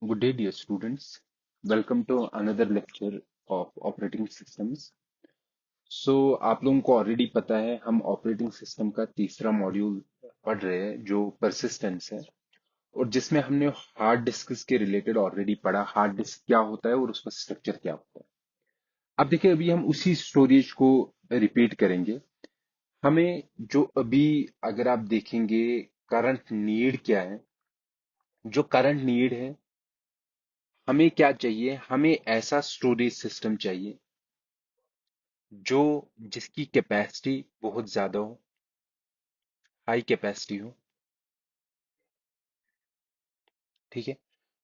Good day, dear students. Welcome to another lecture of operating systems. आप लोगों को already पता है हम ऑपरेटिंग सिस्टम का तीसरा मॉड्यूल पढ़ रहे हैं जो परसिस्टेंस है और जिसमें हमने हार्ड डिस्क के रिलेटेड ऑलरेडी पढ़ा हार्ड डिस्क क्या होता है और उसका स्ट्रक्चर क्या होता है। अब देखिए अभी हम उसी स्टोरेज को रिपीट करेंगे। हमें जो अभी अगर आप देखेंगे करंट नीड क्या है, जो करंट नीड है हमें क्या चाहिए, हमें ऐसा स्टोरेज सिस्टम चाहिए जो जिसकी कैपेसिटी बहुत ज्यादा हो, हाई कैपेसिटी हो। ठीक है।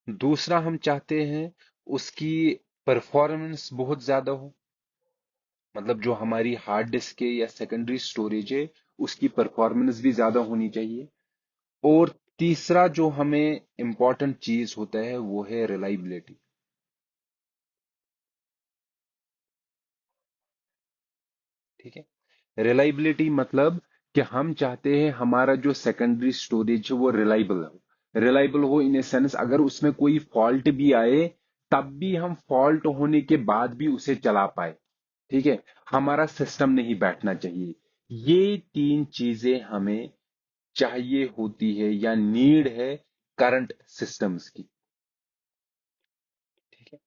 दूसरा हम चाहते हैं उसकी परफॉर्मेंस बहुत ज्यादा हो, मतलब जो हमारी हार्ड डिस्क है या सेकेंडरी स्टोरेज है उसकी परफॉर्मेंस भी ज्यादा होनी चाहिए। और तीसरा जो हमें इंपॉर्टेंट चीज होता है वो है रिलायबिलिटी। ठीक है। रिलायबिलिटी मतलब कि हम चाहते हैं हमारा जो सेकेंडरी स्टोरेज है वो रिलायबल हो। रिलायबल हो इन ए सेंस अगर उसमें कोई फॉल्ट भी आए तब भी हम फॉल्ट होने के बाद भी उसे चला पाए। ठीक है। हमारा सिस्टम नहीं बैठना चाहिए। ये तीन चीजें हमें चाहिए होती है या नीड है करंट सिस्टम्स की। ठीक है।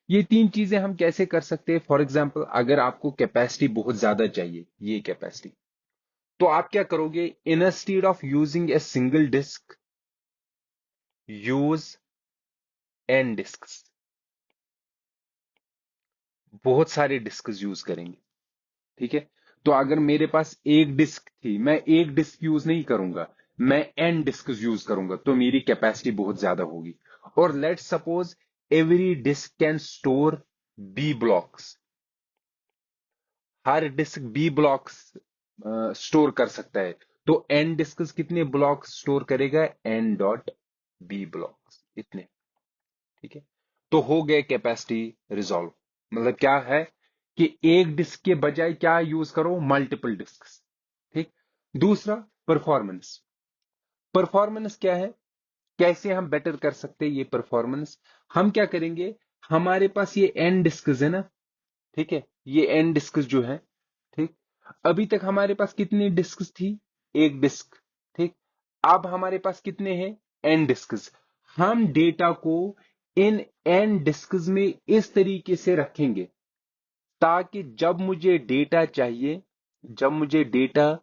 ये तीन चीजें हम कैसे कर सकते हैं, फॉर एग्जाम्पल अगर आपको कैपेसिटी बहुत ज्यादा चाहिए, ये कैपेसिटी, तो आप क्या करोगे, instead of using a single disk use N disk, बहुत सारे डिस्क यूज करेंगे। ठीक है। तो अगर मेरे पास एक डिस्क थी, मैं एक डिस्क यूज नहीं करूंगा, मैं एन डिस्क यूज करूंगा तो मेरी कैपेसिटी बहुत ज्यादा होगी। और let suppose every disk can store B blocks, हर डिस्क बी ब्लॉक्स स्टोर कर सकता है। तो एन डिस्क कितने ब्लॉक स्टोर करेगा, एन डॉट बी ब्लॉक्स इतने। ठीक है। तो हो गए कैपेसिटी रिजॉल्व। मतलब क्या है कि एक डिस्क के बजाय क्या यूज करो, मल्टीपल डिस्क। ठीक। दूसरा परफॉर्मेंस। परफॉर्मेंस क्या है, कैसे हम बेटर कर सकते हैं ये परफॉर्मेंस। हम क्या करेंगे, हमारे पास ये एन डिस्क है ना। ठीक है। ये एन डिस्क जो है, ठीक, अभी तक हमारे पास कितनी डिस्क थी, एक डिस्क। ठीक। अब हमारे पास कितने हैं, एन डिस्क। हम डेटा को इन एन डिस्क में इस तरीके से रखेंगे ताकि जब मुझे डेटा चाहिए, जब मुझे डेटा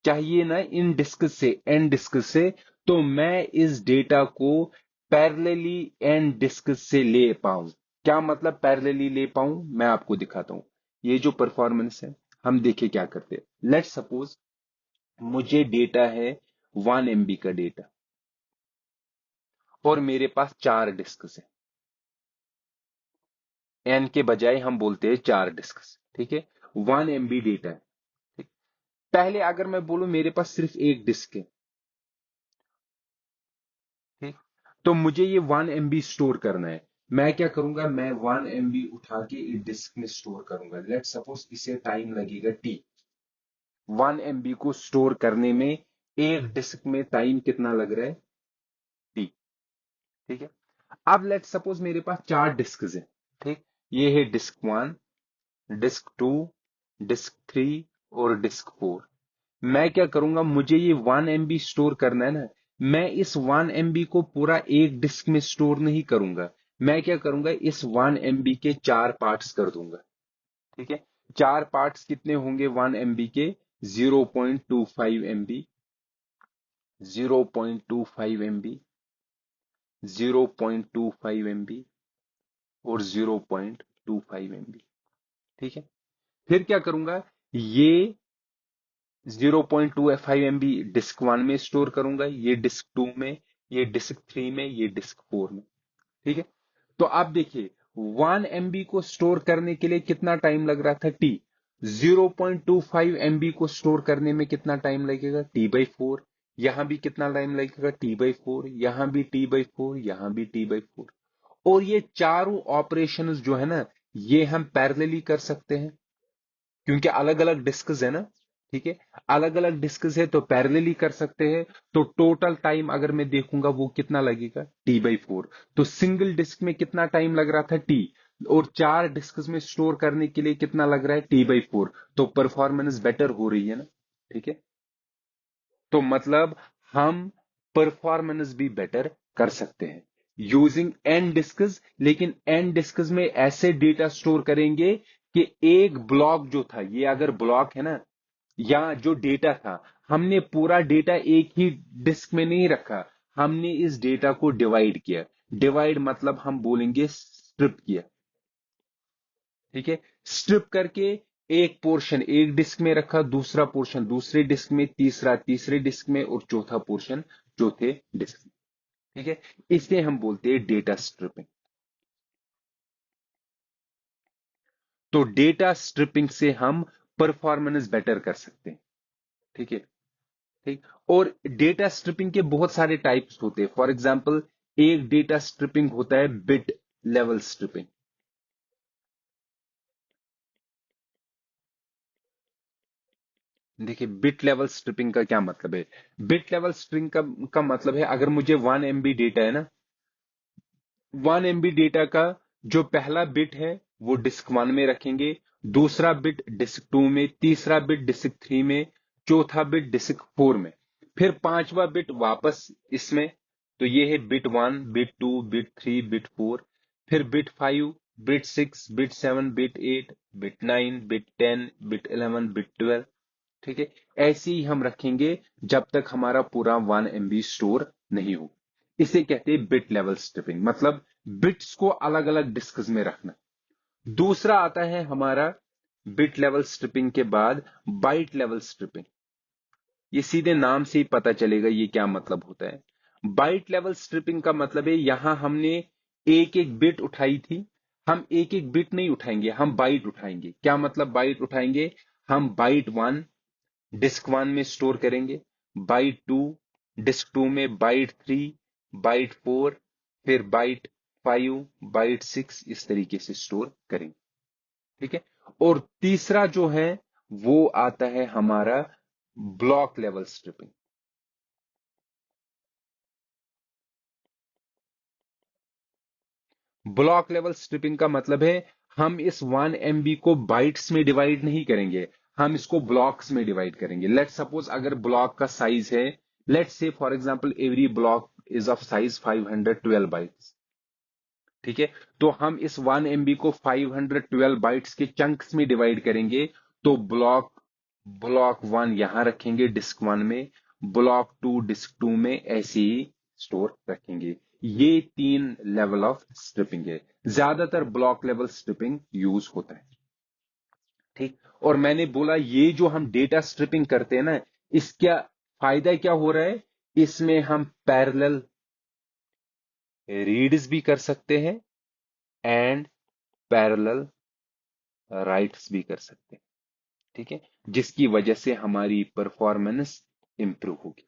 चाहिए ना इन डिस्क से, एन डिस्क से, तो मैं इस डेटा को पैरेलली एन डिस्क से ले पाऊं। क्या मतलब पैरेलली ले पाऊं, मैं आपको दिखाता हूं। ये जो परफॉर्मेंस है, हम देखिए क्या करते हैं। लेट सपोज मुझे डेटा है 1 MB का डेटा और मेरे पास चार डिस्क है, एन के बजाय हम बोलते हैं चार डिस्क। ठीक है। 1 MB डेटा है। ठीक? पहले अगर मैं बोलूं मेरे पास सिर्फ एक डिस्क है, ठीक, तो मुझे ये 1 MB स्टोर करना है। मैं क्या करूंगा, मैं 1 MB उठा के एक डिस्क में स्टोर करूंगा। लेट सपोज इसे टाइम लगेगा टी। 1 MB को स्टोर करने में एक डिस्क में टाइम कितना लग रहा है, टी। ठीक है। अब लेट सपोज मेरे पास चार डिस्क है। ठीक। ये है डिस्क 1, डिस्क 2, डिस्क 3 और डिस्क 4। मैं क्या करूंगा, मुझे ये 1 MB स्टोर करना है ना, मैं इस 1 MB को पूरा एक डिस्क में स्टोर नहीं करूंगा। मैं क्या करूंगा, इस 1 MB के चार पार्ट्स कर दूंगा। ठीक है। चार पार्ट्स कितने होंगे 1 MB के, 0.25 MB, 0.25 MB, 0.25 MB और 0.25 MB। ठीक है। फिर क्या करूंगा, ये 0.25 MB डिस्क 1 में स्टोर करूंगा, ये डिस्क 2 में, ये डिस्क 3 में, ये डिस्क 4 में। ठीक है। तो आप देखिए 1 MB को स्टोर करने के लिए कितना टाइम लग रहा था, टी। 0.25 MB को स्टोर करने में कितना टाइम लगेगा, T/4। यहां भी कितना टाइम लगेगा, T/4। यहां भी T/4, यहां भी T/4। और ये चारों ऑपरेशंस जो है ना, ये हम पैरेलली कर सकते हैं क्योंकि अलग अलग डिस्क है ना। ठीक है। अलग अलग डिस्कस है तो पैरेलली कर सकते हैं। तो टोटल टाइम अगर मैं देखूंगा वो कितना लगेगा, T/4। तो सिंगल डिस्क में कितना टाइम लग रहा था, T, और 4 डिस्कस में स्टोर करने के लिए कितना लग रहा है, T/4। तो परफॉर्मेंस बेटर हो रही है ना। ठीक है। तो मतलब हम परफॉर्मेंस भी बेटर कर सकते हैं यूजिंग एन डिस्कस। लेकिन एन डिस्कस में ऐसे डेटा स्टोर करेंगे कि एक ब्लॉक जो था, ये अगर ब्लॉक है ना, या जो डेटा था, हमने पूरा डेटा एक ही डिस्क में नहीं रखा, हमने इस डेटा को डिवाइड किया। डिवाइड मतलब हम बोलेंगे स्ट्रिप किया। ठीक है। स्ट्रिप करके एक पोर्शन एक डिस्क में रखा, दूसरा पोर्शन दूसरे डिस्क में, तीसरा तीसरे डिस्क में, और चौथा पोर्शन चौथे डिस्क में। ठीक है। इसे हम बोलते हैं डेटा स्ट्रिपिंग। तो डेटा स्ट्रिपिंग से हम परफॉर्मेंस बेटर कर सकते हैं। ठीक है। ठीक। और डेटा स्ट्रिपिंग के बहुत सारे टाइप्स होते हैं। फॉर एग्जांपल, एक डेटा स्ट्रिपिंग होता है बिट लेवल स्ट्रिपिंग। देखिए, बिट लेवल स्ट्रिपिंग का क्या मतलब है। बिट लेवल स्ट्रिंग का मतलब है, अगर मुझे 1 MB डेटा है ना, 1 MB डेटा का जो पहला बिट है वो डिस्क 1 में रखेंगे, दूसरा बिट डिस्क 2 में, तीसरा बिट डिस्क 3 में, चौथा बिट डिस्क 4 में, फिर पांचवा बिट वापस इसमें। तो ये है बिट 1, बिट 2, बिट 3, बिट 4, फिर bit 5, bit 6, bit 7, bit 8, bit 9, bit 10, bit 11, bit 12। ठीक है। ऐसे ही हम रखेंगे जब तक हमारा पूरा 1 MB स्टोर नहीं हो। इसे कहते हैं बिट लेवल स्ट्रिपिंग, मतलब बिट्स को अलग अलग डिस्क्स में रखना। दूसरा आता है हमारा बिट लेवल स्ट्रिपिंग के बाद बाइट लेवल स्ट्रिपिंग। ये सीधे नाम से ही पता चलेगा ये क्या मतलब होता है। बाइट लेवल स्ट्रिपिंग का मतलब है, यहां हमने एक एक बिट उठाई थी, हम एक एक बिट नहीं उठाएंगे, हम बाइट उठाएंगे। क्या मतलब बाइट उठाएंगे, हम बाइट 1 डिस्क 1 में स्टोर करेंगे, बाइट 2 डिस्क 2 में, बाइट 3 बाइट 4, फिर बाइट 5 बाइट 6, इस तरीके से स्टोर करेंगे। ठीक है। और तीसरा जो है वो आता है हमारा block level stripping. Block level stripping का मतलब है, हम इस 1 MB को बाइट्स में डिवाइड नहीं करेंगे, हम इसको ब्लॉक्स में डिवाइड करेंगे। लेट सपोज अगर ब्लॉक का साइज है, late say for example every block is of size 512 bytes. ठीक है। तो हम इस 1 MB को 512 बाइट्स के चंक्स में डिवाइड करेंगे। तो ब्लॉक 1 यहां रखेंगे डिस्क 1 में, ब्लॉक 2 डिस्क 2 में, ऐसे ही स्टोर रखेंगे। ये 3 लेवल ऑफ स्ट्रिपिंग है। ज्यादातर ब्लॉक लेवल स्ट्रिपिंग यूज होता है। ठीक। और मैंने बोला ये जो हम डेटा स्ट्रिपिंग करते हैं ना, इसका फायदा क्या हो रहा है, इसमें हम पैरेलल रीड्स भी कर सकते हैं एंड पैरेलल राइट्स भी कर सकते हैं। ठीक है। जिसकी वजह से हमारी परफॉर्मेंस इंप्रूव होगी।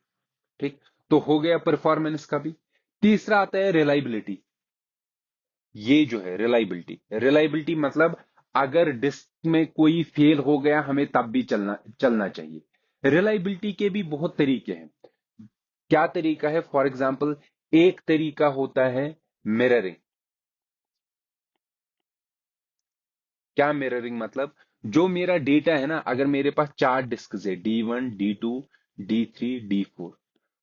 ठीक। तो हो गया परफॉर्मेंस का भी। तीसरा आता है रिलायबिलिटी। ये जो है रिलायबिलिटी, रिलायबिलिटी मतलब अगर डिस्क में कोई फेल हो गया, हमें तब भी चलना चलना चाहिए। रिलायबिलिटी के भी बहुत तरीके हैं। क्या तरीका है, फॉर एग्जाम्पल, एक तरीका होता है मिररिंग। क्या मिररिंग मतलब, जो मेरा डेटा है ना, अगर मेरे पास 4 डिस्क है, D1, D2, D3, D4,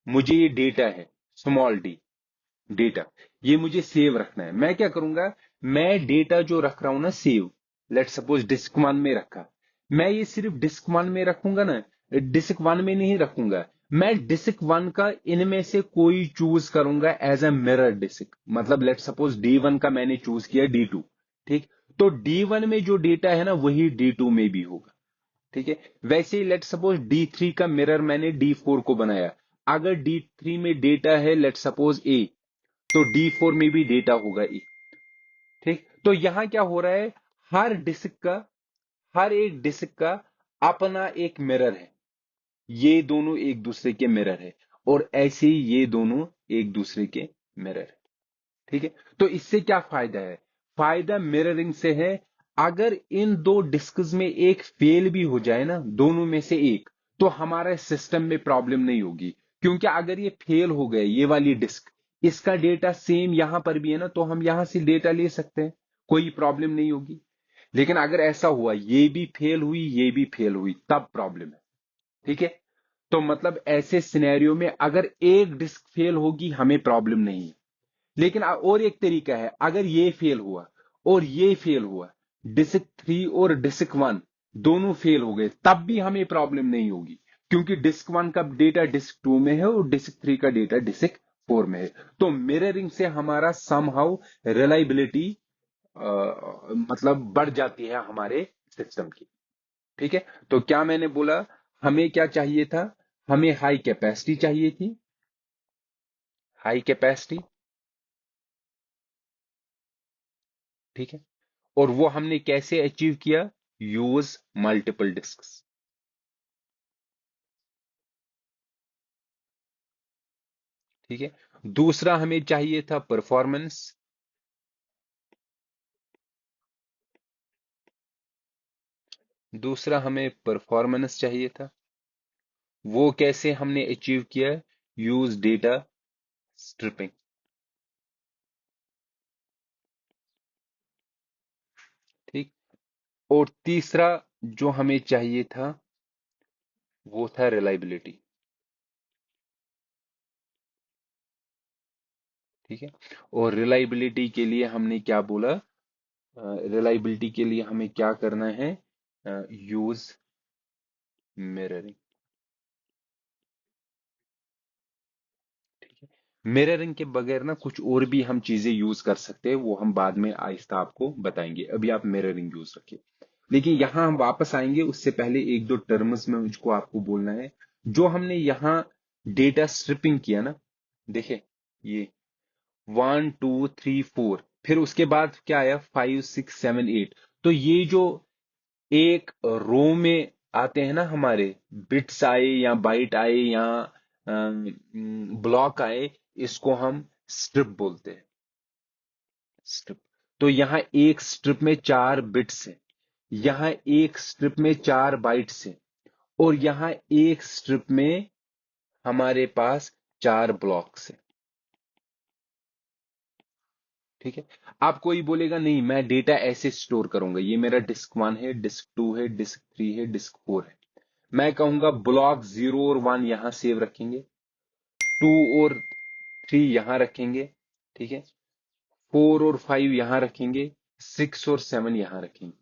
मुझे ये डेटा है, स्मॉल डी डेटा, ये मुझे सेव रखना है। मैं क्या करूंगा, मैं डेटा जो रख रहा हूं ना सेव, लेट सपोज डिस्क 1 में रखा, मैं ये सिर्फ डिस्क 1 में रखूंगा ना, डिस्क 1 में नहीं रखूंगा, मैं डिस्क 1 का इनमें से कोई चूज करूंगा एज ए मिरर डिस्क। मतलब लेट सपोज D1 का मैंने चूज किया D2। ठीक। तो D1 में जो डेटा है ना वही D2 में भी होगा। ठीक है। वैसे ही लेट सपोज D3 का मिरर मैंने D4 को बनाया, अगर D3 में डेटा है लेट सपोज A, तो D4 में भी डेटा होगा A। ठीक। तो यहां क्या हो रहा है, हर डिस्क का, हर एक डिस्क का अपना एक मिरर है। ये दोनों एक दूसरे के मिरर है, और ऐसे ही ये दोनों एक दूसरे के मिरर है। ठीक है। तो इससे क्या फायदा है, फायदा मिररिंग से है। अगर इन दो डिस्क्स में एक फेल भी हो जाए ना, दोनों में से एक, तो हमारे सिस्टम में प्रॉब्लम नहीं होगी। क्योंकि अगर ये फेल हो गए, ये वाली डिस्क, इसका डेटा सेम यहां पर भी है ना, तो हम यहां से डेटा ले सकते हैं, कोई प्रॉब्लम नहीं होगी। लेकिन अगर ऐसा हुआ, ये भी फेल हुई, ये भी फेल हुई, तब प्रॉब्लम है। ठीक है। तो मतलब ऐसे सिनेरियो में अगर एक डिस्क फेल होगी, हमें प्रॉब्लम नहीं है। लेकिन और एक तरीका है, अगर ये फेल हुआ और ये फेल हुआ, डिस्क 3 और डिस्क 1 दोनों फेल हो गए, तब भी हमें प्रॉब्लम नहीं होगी। क्योंकि डिस्क 1 का डेटा डिस्क 2 में है और डिस्क 3 का डेटा डिस्क 4 में है। तो मिररिंग से हमारा समहाउ रिलायबिलिटी मतलब बढ़ जाती है हमारे सिस्टम की। ठीक है। तो क्या मैंने बोला, हमें क्या चाहिए था, हमें हाई कैपेसिटी चाहिए थी, हाई कैपेसिटी। ठीक है। और वो हमने कैसे अचीव किया, यूज मल्टीपल डिस्क्स। ठीक है। दूसरा हमें चाहिए था परफॉर्मेंस। दूसरा हमें परफॉर्मेंस चाहिए था, वो कैसे हमने अचीव किया, यूज डेटा स्ट्रिपिंग। ठीक। और तीसरा जो हमें चाहिए था, वो था रिलायबिलिटी। ठीक है। और रिलायबिलिटी के लिए हमने क्या बोला, रिलायबिलिटी के लिए हमें क्या करना है, यूज मिररिंग। ठीक है। मिररिंग के बगैर ना कुछ और भी हम चीजें यूज कर सकते हैं, वो हम बाद में आहिस्ता आपको बताएंगे। अभी आप मिररिंग यूज रखिए। लेकिन यहां हम वापस आएंगे, उससे पहले एक दो टर्म्स में मुझको आपको बोलना है। जो हमने यहां डेटा स्ट्रिपिंग किया ना, देखे, ये 1 2 3 4, फिर उसके बाद क्या आया, 5 6 7 8। तो ये जो एक रो में आते हैं ना हमारे, बिट्स आए या बाइट आए या ब्लॉक आए, इसको हम स्ट्रिप बोलते हैं, स्ट्रिप। तो यहां एक स्ट्रिप में 4 बिट्स हैं, यहां एक स्ट्रिप में 4 बाइट्स हैं, और यहां एक स्ट्रिप में हमारे पास 4 ब्लॉक्स हैं। ठीक है। अब कोई बोलेगा नहीं, मैं डेटा ऐसे स्टोर करूंगा, ये मेरा डिस्क 1 है, डिस्क 2 है, डिस्क 3 है, डिस्क 4 है। मैं कहूंगा ब्लॉक 0 और 1 यहां सेव रखेंगे, 2 और 3 यहां रखेंगे। ठीक है। 4 और 5 यहां रखेंगे, 6 और 7 यहां रखेंगे।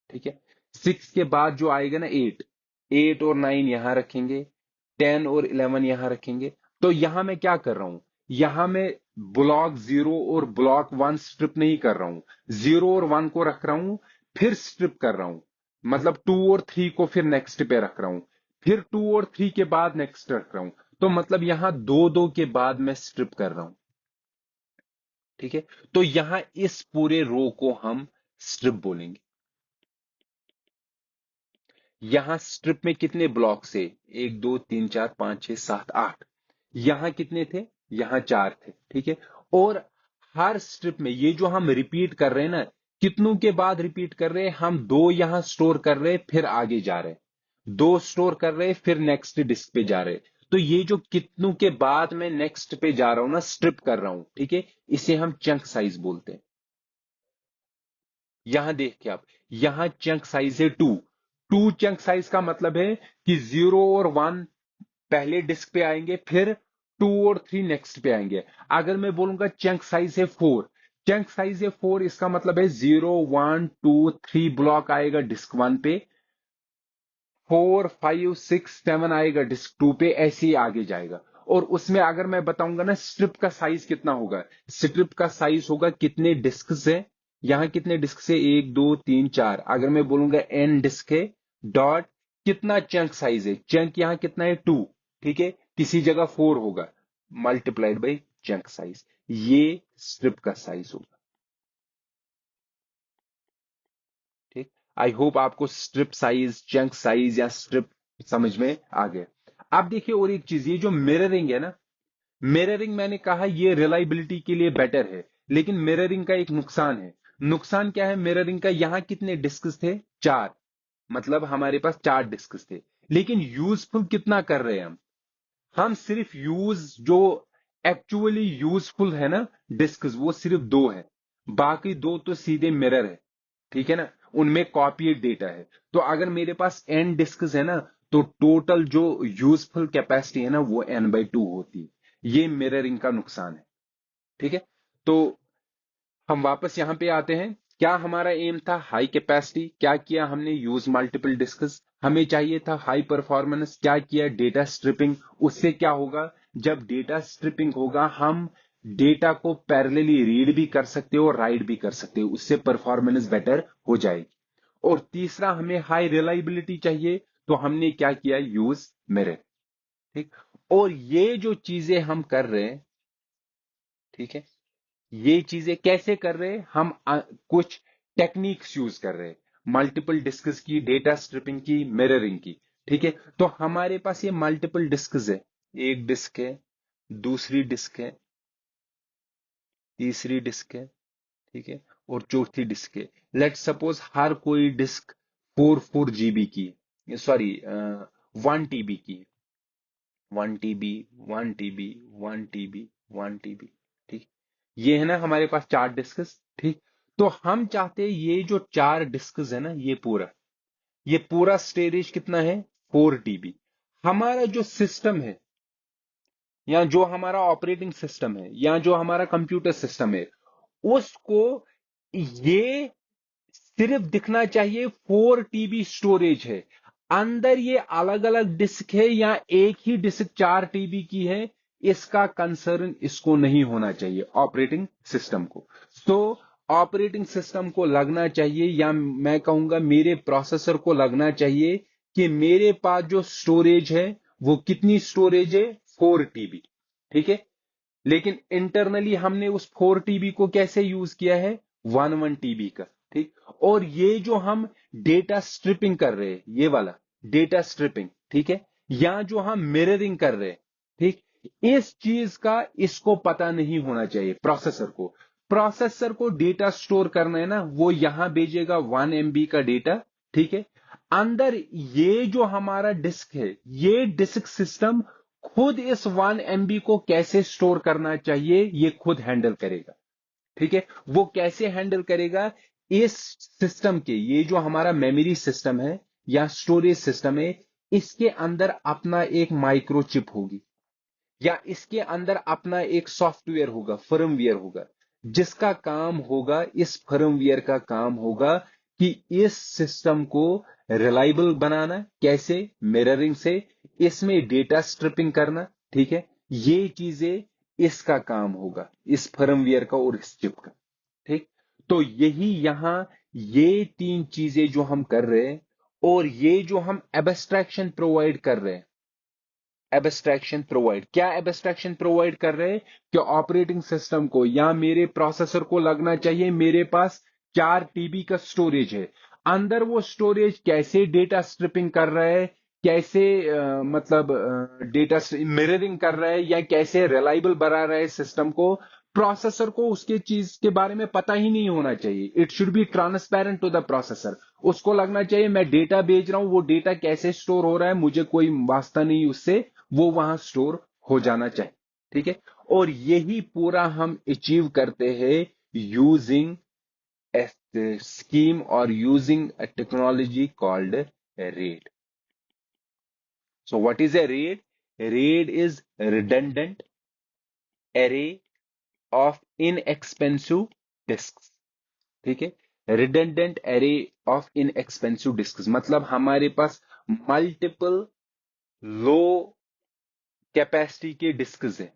ठीक है। 6 के बाद जो आएगा ना, 8 और 9 यहां रखेंगे, 10 और 11 यहां रखेंगे। तो यहां मैं क्या कर रहा हूं, यहां मैं ब्लॉक 0 और ब्लॉक 1 स्ट्रिप नहीं कर रहा हूं, 0 और 1 को रख रहा हूं, फिर स्ट्रिप कर रहा हूं। मतलब 2 और 3 को फिर नेक्स्ट पे रख रहा हूं, फिर 2 और 3 के बाद नेक्स्ट रख रहा हूं। तो मतलब यहां 2 2 के बाद मैं स्ट्रिप कर रहा हूं। ठीक है। तो यहां इस पूरे रो को हम स्ट्रिप बोलेंगे। यहां स्ट्रिप में कितने ब्लॉक है, 1 2 3 4 5 6 7 8। यहां कितने थे, यहां 4 थे। ठीक है। और हर स्ट्रिप में ये जो हम रिपीट कर रहे हैं ना, कितनों के बाद रिपीट कर रहे हैं, हम 2 यहां स्टोर कर रहे हैं, फिर आगे जा रहे हैं, 2 स्टोर कर रहे हैं, फिर नेक्स्ट डिस्क पे जा रहे हैं। तो ये जो कितनों के बाद मैं नेक्स्ट पे जा रहा हूं ना, स्ट्रिप कर रहा हूं, ठीक है, इसे हम चंक साइज बोलते हैं। यहां देखिए आप, यहां चंक साइज है 2। 2 चंक साइज का मतलब है कि 0 और 1 पहले डिस्क पे आएंगे, फिर 2 और 3 नेक्स्ट पे आएंगे। अगर मैं बोलूंगा चंक साइज है 4, चंक साइज है 4, इसका मतलब है 0 1 2 3 ब्लॉक आएगा डिस्क 1 पे, 4 5 6 7 आएगा डिस्क 2 पे, ऐसे ही आगे जाएगा। और उसमें अगर मैं बताऊंगा ना स्ट्रिप का साइज कितना होगा, स्ट्रिप का साइज होगा कितने डिस्क है, यहां कितने डिस्क से, 1 2 3 4। अगर मैं बोलूंगा एन डिस्क है, डॉट कितना चंक साइज है, चंक यहां कितना है 2। ठीक है। किसी जगह 4 होगा, मल्टीप्लाइड बाई चंक साइज, ये स्ट्रिप का साइज होगा। ठीक। आई होप आपको स्ट्रिप साइज, चंक साइज या स्ट्रिप समझ में आ गया। अब देखिए और एक चीज, ये जो मिररिंग है ना, मिररिंग मैंने कहा ये रिलायबिलिटी के लिए बेटर है, लेकिन मिररिंग का एक नुकसान है। नुकसान क्या है मिररिंग का, यहां कितने डिस्क्स थे, 4, मतलब हमारे पास 4 डिस्क्स थे, लेकिन यूजफुल कितना कर रहे हैं हम सिर्फ यूज जो एक्चुअली यूजफुल है ना डिस्क्स, वो सिर्फ 2 है, बाकी 2 तो सीधे मिरर है, ठीक है ना, उनमें कॉपीड डेटा है। तो अगर मेरे पास एन डिस्क्स है ना, तो टोटल जो यूजफुल कैपेसिटी है ना वो n/2 होती है। ये मिररिंग का नुकसान है, ठीक है। तो हम वापस यहां पे आते हैं, क्या हमारा एम था, हाई कैपेसिटी, क्या किया हमने, यूज मल्टीपल डिस्कस, हमें चाहिए था हाई परफॉर्मेंस, क्या किया, डेटा स्ट्रिपिंग। उससे क्या होगा, जब डेटा स्ट्रिपिंग होगा हम डेटा को पैरेलली रीड भी कर सकते हो और राइट भी कर सकते हो, उससे परफॉर्मेंस बेटर हो जाएगी। और तीसरा हमें हाई रिलायबिलिटी चाहिए, तो हमने क्या किया, यूज मिरर, ठीक। और ये जो चीजें हम कर रहे हैं, ठीक है, ये चीजें कैसे कर रहे हैं हम, कुछ टेक्निक्स यूज कर रहे हैं, मल्टीपल डिस्क्स की, डेटा स्ट्रिपिंग की, मिररिंग की, ठीक है। तो हमारे पास ये मल्टीपल डिस्क्स है, एक डिस्क है, दूसरी डिस्क है, तीसरी डिस्क है, ठीक है, और चौथी डिस्क है। लेट सपोज हर कोई डिस्क 4 4 GB की, सॉरी 1 TB की, 1 TB, 1 TB, 1 TB, 1 TB, ठीक। ये है ना हमारे पास 4 डिस्कस, ठीक। तो हम चाहते हैं ये जो 4 डिस्कस है ना, ये पूरा स्टोरेज कितना है, 4 TB। हमारा जो सिस्टम है, या जो हमारा ऑपरेटिंग सिस्टम है, या जो हमारा कंप्यूटर सिस्टम है, उसको ये सिर्फ दिखना चाहिए 4 TB स्टोरेज है, अंदर ये अलग अलग डिस्क है या एक ही डिस्क 4 TB की है, इसका कंसर्न इसको नहीं होना चाहिए, ऑपरेटिंग सिस्टम को। सो ऑपरेटिंग सिस्टम को लगना चाहिए, या मैं कहूंगा मेरे प्रोसेसर को लगना चाहिए कि मेरे पास जो स्टोरेज है वो कितनी स्टोरेज है, 4 TB, ठीक है। लेकिन इंटरनली हमने उस 4 TB को कैसे यूज किया है, 1 1 TB का, ठीक। और ये जो हम डेटा स्ट्रिपिंग कर रहे हैं, ये वाला डेटा स्ट्रिपिंग, ठीक है, या जो हम मिररिंग कर रहे हैं, ठीक, इस चीज का इसको पता नहीं होना चाहिए प्रोसेसर को। प्रोसेसर को डेटा स्टोर करना है ना, वो यहां भेजेगा 1 MB का डेटा, ठीक है। अंदर ये जो हमारा डिस्क है, ये डिस्क सिस्टम खुद इस 1 MB को कैसे स्टोर करना चाहिए ये खुद हैंडल करेगा, ठीक है। वो कैसे हैंडल करेगा, इस सिस्टम के, ये जो हमारा मेमोरी सिस्टम है या स्टोरेज सिस्टम है, इसके अंदर अपना एक माइक्रोचिप होगी, या इसके अंदर अपना एक सॉफ्टवेयर होगा, फर्मवेयर होगा, जिसका काम होगा, इस फर्मवेयर का काम होगा कि इस सिस्टम को रिलायबल बनाना, कैसे, मिररिंग से, इसमें डेटा स्ट्रिपिंग करना, ठीक है। ये चीजें इसका काम होगा, इस फर्मवेयर का और इस चिप का, ठीक। तो यही यहां ये 3 चीजें जो हम कर रहे हैं, और ये जो हम एब्स्ट्रैक्शन प्रोवाइड कर रहे हैं, एब्स्ट्रैक्शन प्रोवाइड, क्या एब्स्ट्रैक्शन प्रोवाइड कर रहे हैं, कि ऑपरेटिंग सिस्टम को या मेरे प्रोसेसर को लगना चाहिए मेरे पास 4 TB का स्टोरेज है, अंदर वो स्टोरेज कैसे डेटा स्ट्रिपिंग कर रहा है, कैसे मतलब डेटा मिररिंग कर रहा है, या कैसे रिलायबल बना रहा है सिस्टम को, प्रोसेसर को उसके चीज के बारे में पता ही नहीं होना चाहिए। It should be transparent to the processor. उसको लगना चाहिए मैं डेटा भेज रहा हूं, वो डेटा कैसे स्टोर हो रहा है मुझे कोई वास्ता नहीं उससे, वो वहां स्टोर हो जाना चाहिए, ठीक है। और यही पूरा हम अचीव करते हैं यूजिंग ए स्कीम और using a technology called RAID. So what is a RAID? RAID is redundant array of inexpensive disks, ठीक है। Redundant array of inexpensive disk, मतलब हमारे पास मल्टीपल लो कैपेसिटी के डिस्क्स हैं,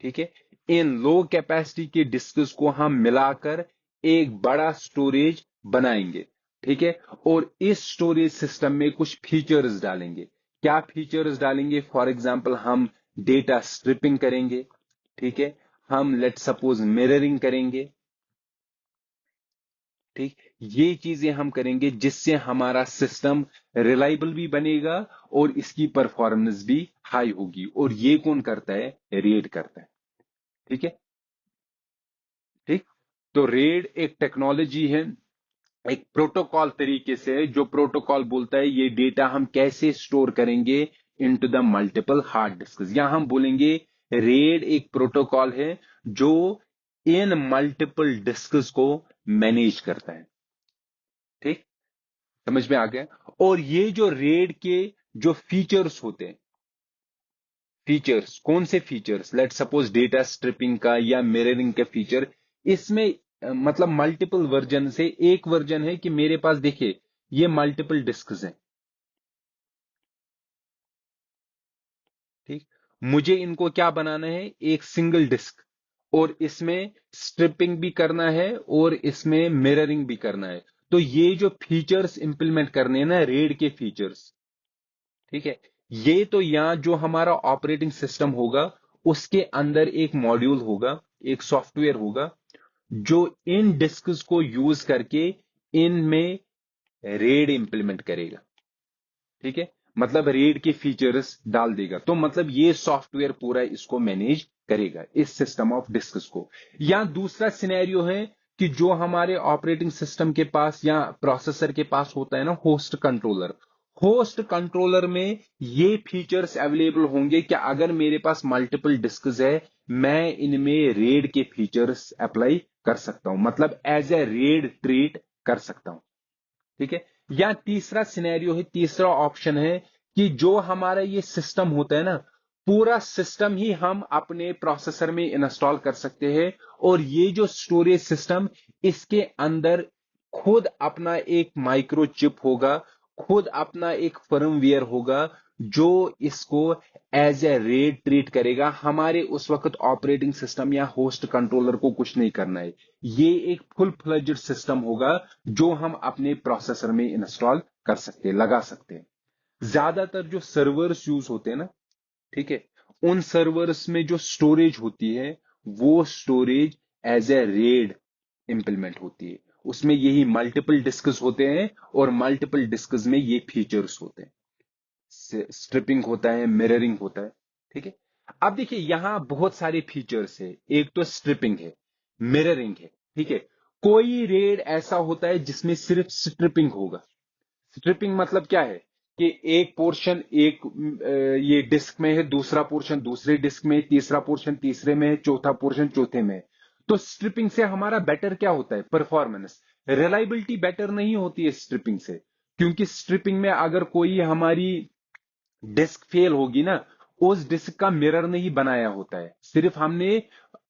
ठीक है। इन लो कैपेसिटी के डिस्क्स को हम मिलाकर एक बड़ा स्टोरेज बनाएंगे, ठीक है। और इस स्टोरेज सिस्टम में कुछ फीचर्स डालेंगे। क्या फीचर्स डालेंगे, फॉर एग्जांपल हम डेटा स्ट्रिपिंग करेंगे, ठीक है, हम लेट सपोज मिररिंग करेंगे, ठीक। ये चीजें हम करेंगे जिससे हमारा सिस्टम रिलायबल भी बनेगा और इसकी परफॉर्मेंस भी हाई होगी। और ये कौन करता है, रेड करता है, ठीक है, ठीक। तो रेड एक टेक्नोलॉजी है, एक प्रोटोकॉल तरीके से है, जो प्रोटोकॉल बोलता है ये डेटा हम कैसे स्टोर करेंगे into the multiple hard disk. यहां हम बोलेंगे रेड एक प्रोटोकॉल है जो इन मल्टीपल डिस्क्स को मैनेज करता है। ठीक, समझ में आ गया। और ये जो रेड के जो फीचर्स होते हैं, फीचर्स कौन से features, let suppose data stripping का या मिररिंग के फीचर, इसमें मतलब मल्टीपल वर्जन से एक वर्जन है कि मेरे पास देखिए ये मल्टीपल डिस्क्स हैं। ठीक, मुझे इनको क्या बनाना है, एक सिंगल डिस्क, और इसमें स्ट्रिपिंग भी करना है और इसमें मिररिंग भी करना है। तो ये जो फीचर्स इंप्लीमेंट करने हैं ना रेड के फीचर्स, ठीक है, ये तो यहां जो हमारा ऑपरेटिंग सिस्टम होगा उसके अंदर एक मॉड्यूल होगा, एक सॉफ्टवेयर होगा जो इन डिस्क्स को यूज करके इनमें रेड इंप्लीमेंट करेगा। ठीक है, मतलब रेड के फीचर्स डाल देगा, तो मतलब ये सॉफ्टवेयर पूरा इसको मैनेज करेगा इस सिस्टम ऑफ डिस्क्स को। या दूसरा सिनेरियो है कि जो हमारे ऑपरेटिंग सिस्टम के पास या प्रोसेसर के पास होता है ना होस्ट कंट्रोलर, होस्ट कंट्रोलर में ये फीचर्स अवेलेबल होंगे कि अगर मेरे पास मल्टीपल डिस्क्स है मैं इनमें रेड के फीचर्स अप्लाई कर सकता हूं, मतलब एज ए रेड ट्रीट कर सकता हूं। ठीक है, या तीसरा सिनेरियो है, तीसरा ऑप्शन है कि जो हमारा ये सिस्टम होता है ना पूरा सिस्टम ही हम अपने प्रोसेसर में इंस्टॉल कर सकते हैं, और ये जो स्टोरेज सिस्टम इसके अंदर खुद अपना एक माइक्रोचिप होगा, खुद अपना एक फर्मवेयर होगा जो इसको एज ए रेड ट्रीट करेगा। हमारे उस वक्त ऑपरेटिंग सिस्टम या होस्ट कंट्रोलर को कुछ नहीं करना है, ये एक फुल फ्लेज्ड सिस्टम होगा जो हम अपने प्रोसेसर में इंस्टॉल कर सकते हैं, लगा सकते हैं। ज्यादातर जो सर्वर्स यूज होते हैं ना, ठीक है, उन सर्वर्स में जो स्टोरेज होती है वो storage as a RAID implement होती है, उसमें यही मल्टीपल डिस्क्स होते हैं और मल्टीपल डिस्क्स में ये फीचर्स होते हैं, स्ट्रिपिंग होता है, मिररिंग होता है। ठीक है, अब देखिए यहां बहुत सारे फीचर्स है, एक तो स्ट्रिपिंग है, मिररिंग है। ठीक है, कोई रेड ऐसा होता है जिसमें सिर्फ स्ट्रिपिंग होगा। स्ट्रिपिंग मतलब क्या है कि एक पोर्शन एक ये डिस्क में है, दूसरा पोर्शन दूसरे डिस्क में, तीसरा पोर्शन तीसरे में है, चौथा पोर्शन चौथे में है। तो स्ट्रिपिंग से हमारा बेटर क्या होता है, परफॉर्मेंस, रिलायबिलिटी बेटर नहीं होती है स्ट्रिपिंग से, क्योंकि स्ट्रिपिंग में अगर कोई हमारी डिस्क फेल होगी ना, उस डिस्क का मिरर नहीं बनाया होता है, सिर्फ हमने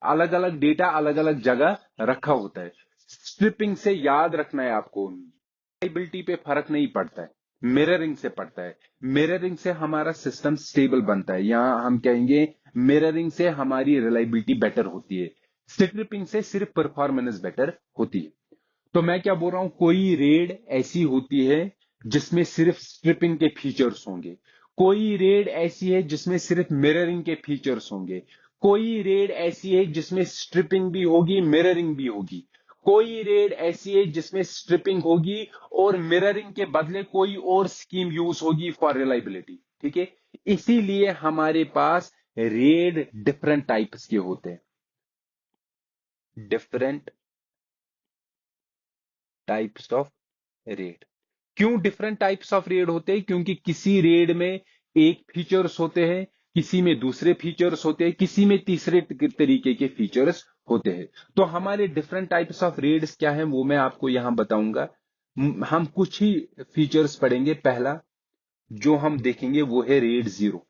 अलग अलग डेटा अलग अलग जगह रखा होता है। स्ट्रिपिंग से याद रखना है आपको, रिलायबिलिटी पे फर्क नहीं पड़ता है, मिररिंग से पड़ता है। मिररिंग से हमारा सिस्टम स्टेबल बनता है, यहां हम कहेंगे मिररिंग से हमारी रिलायबिलिटी बेटर होती है, स्ट्रिपिंग से सिर्फ परफॉर्मेंस बेटर होती है। तो मैं क्या बोल रहा हूं, कोई रेड ऐसी होती है जिसमें सिर्फ स्ट्रिपिंग के फीचर्स होंगे, कोई रेड ऐसी है जिसमें सिर्फ मिररिंग के फीचर्स होंगे, कोई रेड ऐसी है जिसमें स्ट्रिपिंग भी होगी मिररिंग भी होगी, कोई रेड ऐसी है जिसमें स्ट्रिपिंग होगी और मिररिंग के बदले कोई और स्कीम यूज होगी फॉर रिलायबिलिटी। ठीक है, इसीलिए हमारे पास रेड डिफरेंट टाइप्स के होते हैं, डिफरेंट टाइप्स ऑफ रेड। क्यों डिफरेंट टाइप्स ऑफ रेड होते हैं, क्योंकि किसी रेड में एक फीचर्स होते हैं, किसी में दूसरे फीचर्स होते हैं, किसी में तीसरे तरीके के फीचर्स होते हैं। तो हमारे डिफरेंट टाइप्स ऑफ रेड्स क्या हैं वो मैं आपको यहां बताऊंगा। हम कुछ ही फीचर्स पढ़ेंगे। पहला जो हम देखेंगे वो है रेड जीरो।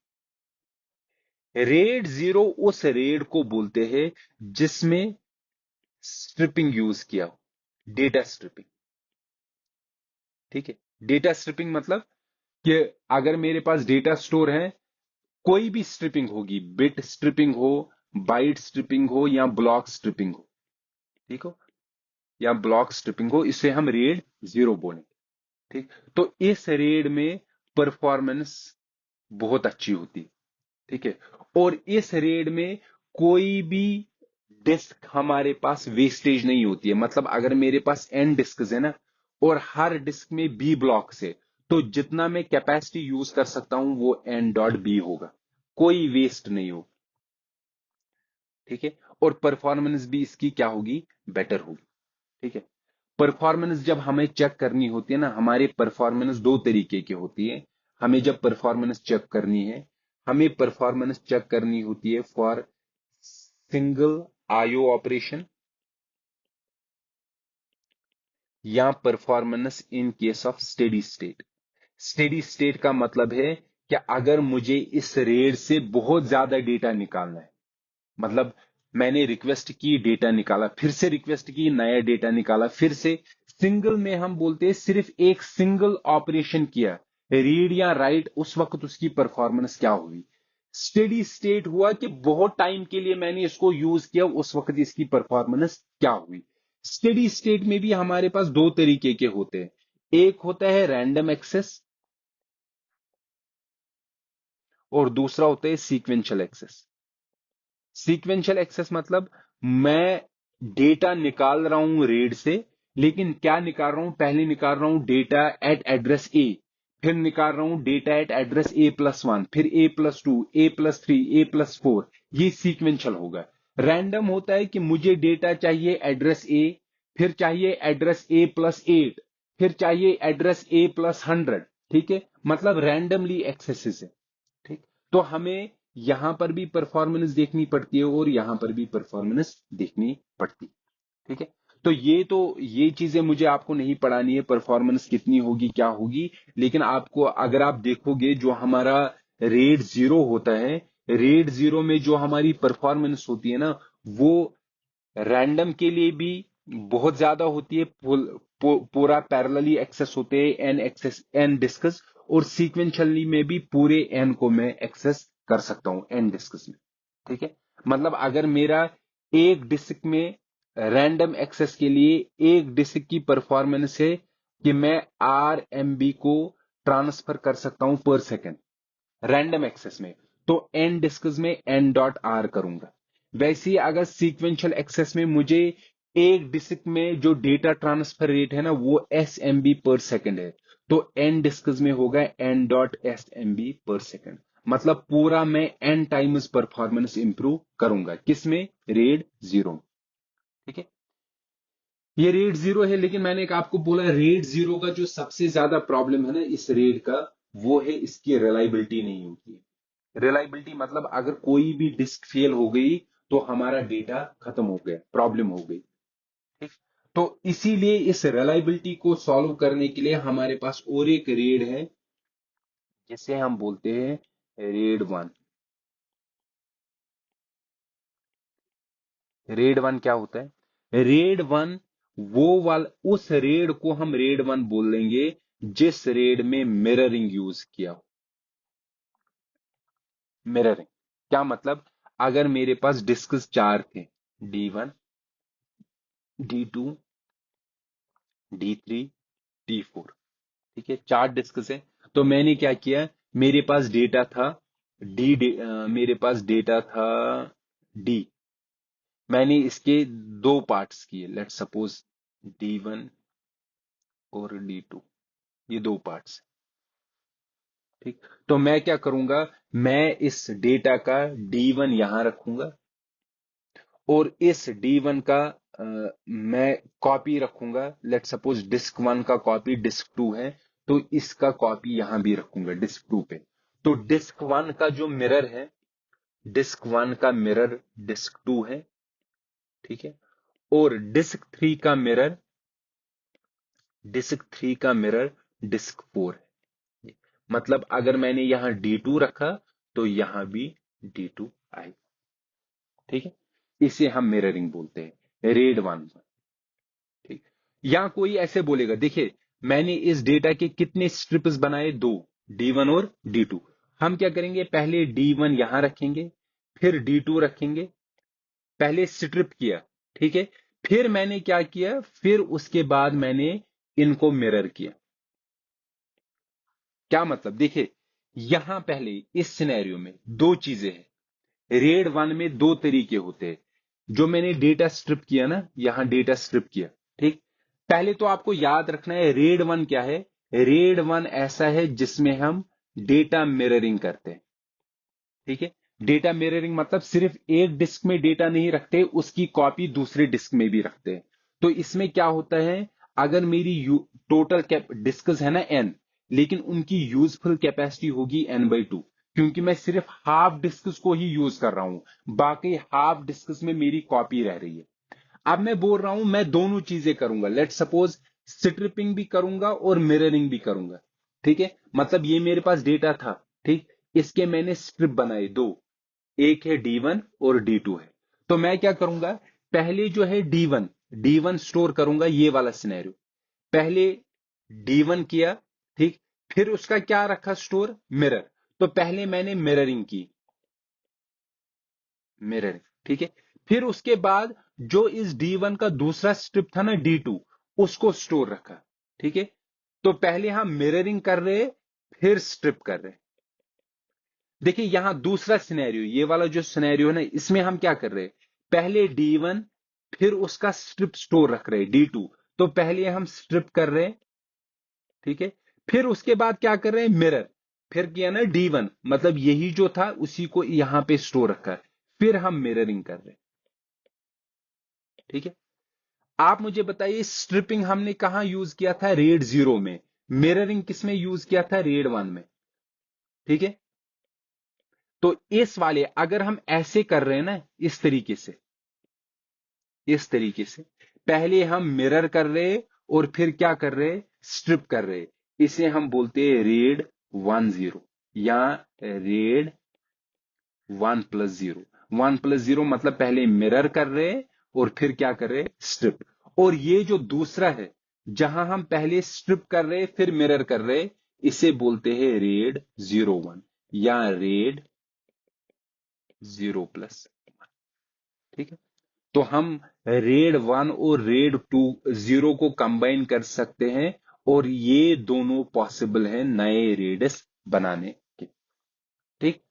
रेड जीरो उस रेड को बोलते हैं जिसमें स्ट्रिपिंग यूज किया हो, डेटा स्ट्रिपिंग। ठीक है, डेटा स्ट्रिपिंग मतलब कि अगर मेरे पास डेटा स्टोर है, कोई भी स्ट्रिपिंग होगी, बिट स्ट्रिपिंग हो, बाइट स्ट्रिपिंग हो या ब्लॉक स्ट्रिपिंग हो, ठीक हो, या ब्लॉक स्ट्रिपिंग हो, इसे हम रेड जीरो बोलेंगे। ठीक, तो इस रेड में परफॉर्मेंस बहुत अच्छी होती है। ठीक है, और इस रेड में कोई भी डिस्क हमारे पास वेस्टेज नहीं होती है, मतलब अगर मेरे पास एन डिस्क है ना और हर डिस्क में बी ब्लॉक से, तो जितना मैं कैपेसिटी यूज कर सकता हूं वो एन डॉट बी होगा, कोई वेस्ट नहीं होगा। ठीक है, और परफॉर्मेंस भी इसकी क्या होगी, बेटर होगी। ठीक है, परफॉर्मेंस जब हमें चेक करनी होती है ना, हमारी परफॉर्मेंस दो तरीके की होती है। हमें जब परफॉर्मेंस चेक करनी है, हमें परफॉर्मेंस चेक करनी होती है फॉर सिंगल आईओ ऑपरेशन या performance in case of steady state. Steady state का मतलब है कि अगर मुझे इस रेट से बहुत ज्यादा डेटा निकालना है, मतलब मैंने रिक्वेस्ट की, डेटा निकाला, फिर से रिक्वेस्ट की, नया डेटा निकाला, फिर से सिंगल में हम बोलते हैं सिर्फ एक सिंगल ऑपरेशन किया, रीड या राइट, उस वक्त उसकी परफॉर्मेंस क्या हुई। स्टेडी स्टेट हुआ कि बहुत टाइम के लिए मैंने इसको यूज किया, उस वक्त इसकी परफॉर्मेंस क्या हुई। स्टेडी स्टेट में भी हमारे पास दो तरीके के होते हैं, एक होता है रैंडम एक्सेस और दूसरा होता है सीक्वेंशियल एक्सेस। सीक्वेंशियल एक्सेस मतलब मैं डेटा निकाल रहा हूं रीड से, लेकिन क्या निकाल रहा हूं, पहले निकाल रहा हूं डेटा एट एड्रेस ए, फिर निकाल रहा हूं डेटा एट एड्रेस A+1, फिर A+2, A+3, A+4, ये सीक्वेंशियल होगा। रैंडम होता है कि मुझे डेटा चाहिए एड्रेस ए, फिर चाहिए एड्रेस A+8, फिर चाहिए एड्रेस A+100। ठीक है, मतलब रैंडमली एक्सेसेस है। ठीक, तो हमें यहां पर भी परफॉर्मेंस देखनी पड़ती है और यहां पर भी परफॉर्मेंस देखनी पड़ती है। ठीक है, तो ये चीजें मुझे आपको नहीं पढ़ानी है, परफॉर्मेंस कितनी होगी क्या होगी, लेकिन आपको अगर आप देखोगे जो हमारा रेट जीरो होता है, रेट जीरो में जो हमारी परफॉर्मेंस होती है ना, वो रैंडम के लिए भी बहुत ज्यादा होती है, पूरा पैरेलली एक्सेस होते हैं एन एक्सेस एन डिस्कस, और सीक्वेंशियली में भी पूरे एन को मैं एक्सेस कर सकता हूं एन डिस्कस में। ठीक है, मतलब अगर मेरा एक डिस्क में रैंडम एक्सेस के लिए एक डिस्क की परफॉर्मेंस है कि मैं RMB को ट्रांसफर कर सकता हूं पर सेकेंड रैंडम एक्सेस में, तो एन डिस्कस में N.R करूंगा। वैसे ही अगर सीक्वेंशियल एक्सेस में मुझे एक डिस्क में जो डेटा ट्रांसफर रेट है ना वो SMB पर सेकेंड है, तो एन डिस्कस में होगा N.SMB पर सेकेंड। मतलब पूरा मैं एन टाइम्स परफॉर्मेंस इंप्रूव करूंगा, किसमें, रेड जीरो। ठीक है, ये रेड जीरो है, लेकिन मैंने एक आपको बोला रेड जीरो का जो सबसे ज्यादा प्रॉब्लम है ना इस रेड का, वो है इसकी रिलायबिलिटी नहीं होती है। रिलायबिलिटी मतलब अगर कोई भी डिस्क फेल हो गई तो हमारा डेटा खत्म हो गया, प्रॉब्लम हो गई। ठीक, तो इसीलिए इस रिलायबिलिटी को सॉल्व करने के लिए हमारे पास और एक रेड है जिसे हम बोलते हैं रेड वन। रेड वन क्या होता है, रेड वन वो वाल उस रेड को हम रेड वन बोल देंगे जिस रेड में मिररिंग यूज किया हो। मिररिंग क्या मतलब, अगर मेरे पास डिस्कस चार थे, D1, D2, D3, D4, ठीक है, चार डिस्कस है। तो मैंने क्या किया, मेरे पास डेटा था मेरे पास डेटा था डी, मैंने इसके दो पार्ट्स किए, लेट सपोज D1 और D2, ये दो पार्ट्स। ठीक, तो मैं क्या करूंगा, मैं इस डेटा का D1 यहां रखूंगा और इस D1 का मैं कॉपी रखूंगा, लेट सपोज डिस्क वन का कॉपी डिस्क टू है, तो इसका कॉपी यहां भी रखूंगा डिस्क टू पे। तो डिस्क वन का जो मिरर है, डिस्क वन का मिरर डिस्क टू है। ठीक है, और डिस्क थ्री का मिरर डिस्क फोर है। मतलब अगर मैंने यहां D2 रखा तो यहां भी D2 आएगा। ठीक है, इसे हम मिररिंग बोलते हैं, रेड वन। ठीक, या कोई ऐसे बोलेगा, देखिए मैंने इस डेटा के कितने स्ट्रिप्स बनाए, दो, D1 और D2। हम क्या करेंगे, पहले D1 यहां रखेंगे, फिर D2 रखेंगे, पहले स्ट्रिप किया। ठीक है, फिर मैंने क्या किया, फिर उसके बाद मैंने इनको मिरर किया। क्या मतलब, देखिए यहां पहले इस सिनेरियो में दो चीजें हैं, रेड वन में दो तरीके होते हैं। जो मैंने डेटा स्ट्रिप किया ना, यहां डेटा स्ट्रिप किया। ठीक, पहले तो आपको याद रखना है रेड वन क्या है, रेड वन ऐसा है जिसमें हम डेटा मिररिंग करते हैं। ठीक है, डेटा मिररिंग मतलब सिर्फ एक डिस्क में डेटा नहीं रखते, उसकी कॉपी दूसरे डिस्क में भी रखते हैं। तो इसमें क्या होता है, अगर मेरी टोटल डिस्कस है ना एन, लेकिन उनकी यूजफुल कैपेसिटी होगी n/2, क्योंकि मैं सिर्फ हाफ डिस्कस को ही यूज कर रहा हूं, बाकी हाफ डिस्कस में मेरी कॉपी रह रही है। अब मैं बोल रहा हूं मैं दोनों चीजें करूंगा, लेट सपोज स्ट्रिपिंग भी करूंगा और मिररिंग भी करूंगा। ठीक है, मतलब ये मेरे पास डेटा था, ठीक, इसके मैंने स्ट्रिप बनाए दो, एक है D1 और D2 है। तो मैं क्या करूंगा, पहले जो है D1 स्टोर करूंगा, ये वाला सिनेरियो। पहले D1 किया, ठीक, फिर उसका क्या रखा स्टोर, मिरर। तो पहले मैंने मिररिंग की, मिररिंग, ठीक है। फिर उसके बाद जो इस D1 का दूसरा स्ट्रिप था ना D2, उसको स्टोर रखा, ठीक है। तो पहले हम मिररिंग कर रहे, फिर स्ट्रिप कर रहे। देखिए यहां दूसरा सिनेरियो, ये वाला जो सिनेरियो है ना, इसमें हम क्या कर रहे हैं, पहले D1 फिर उसका स्ट्रिप स्टोर रख रहे D2। तो पहले हम स्ट्रिप कर रहे हैं, ठीक है, फिर उसके बाद क्या कर रहे हैं, मिरर। फिर किया ना D1, मतलब यही जो था उसी को यहां पे स्टोर रखा है, फिर हम मिररिंग कर रहे हैं, ठीक है। आप मुझे बताइए, स्ट्रिपिंग हमने कहां यूज किया था, रेड 0 में। मिररिंग किसमें यूज किया था, रेड 1 में, ठीक है। तो इस वाले अगर हम ऐसे कर रहे हैं ना, इस तरीके से, इस तरीके से पहले हम मिरर कर रहे और फिर क्या कर रहे, स्ट्रिप कर रहे, इसे हम बोलते हैं रेड 1 0 या रेड 1+0। 1+0 मतलब पहले मिरर कर रहे और फिर क्या कर रहे, स्ट्रिप। और ये जो दूसरा है, जहां हम पहले स्ट्रिप कर रहे फिर मिरर कर रहे, इसे बोलते हैं रेड 0 1 या रेड 0+1, ठीक है। तो हम रेड 1 और रेड 2 0 को कंबाइन कर सकते हैं, और ये दोनों पॉसिबल है नए रेड्स बनाने के, ठीक।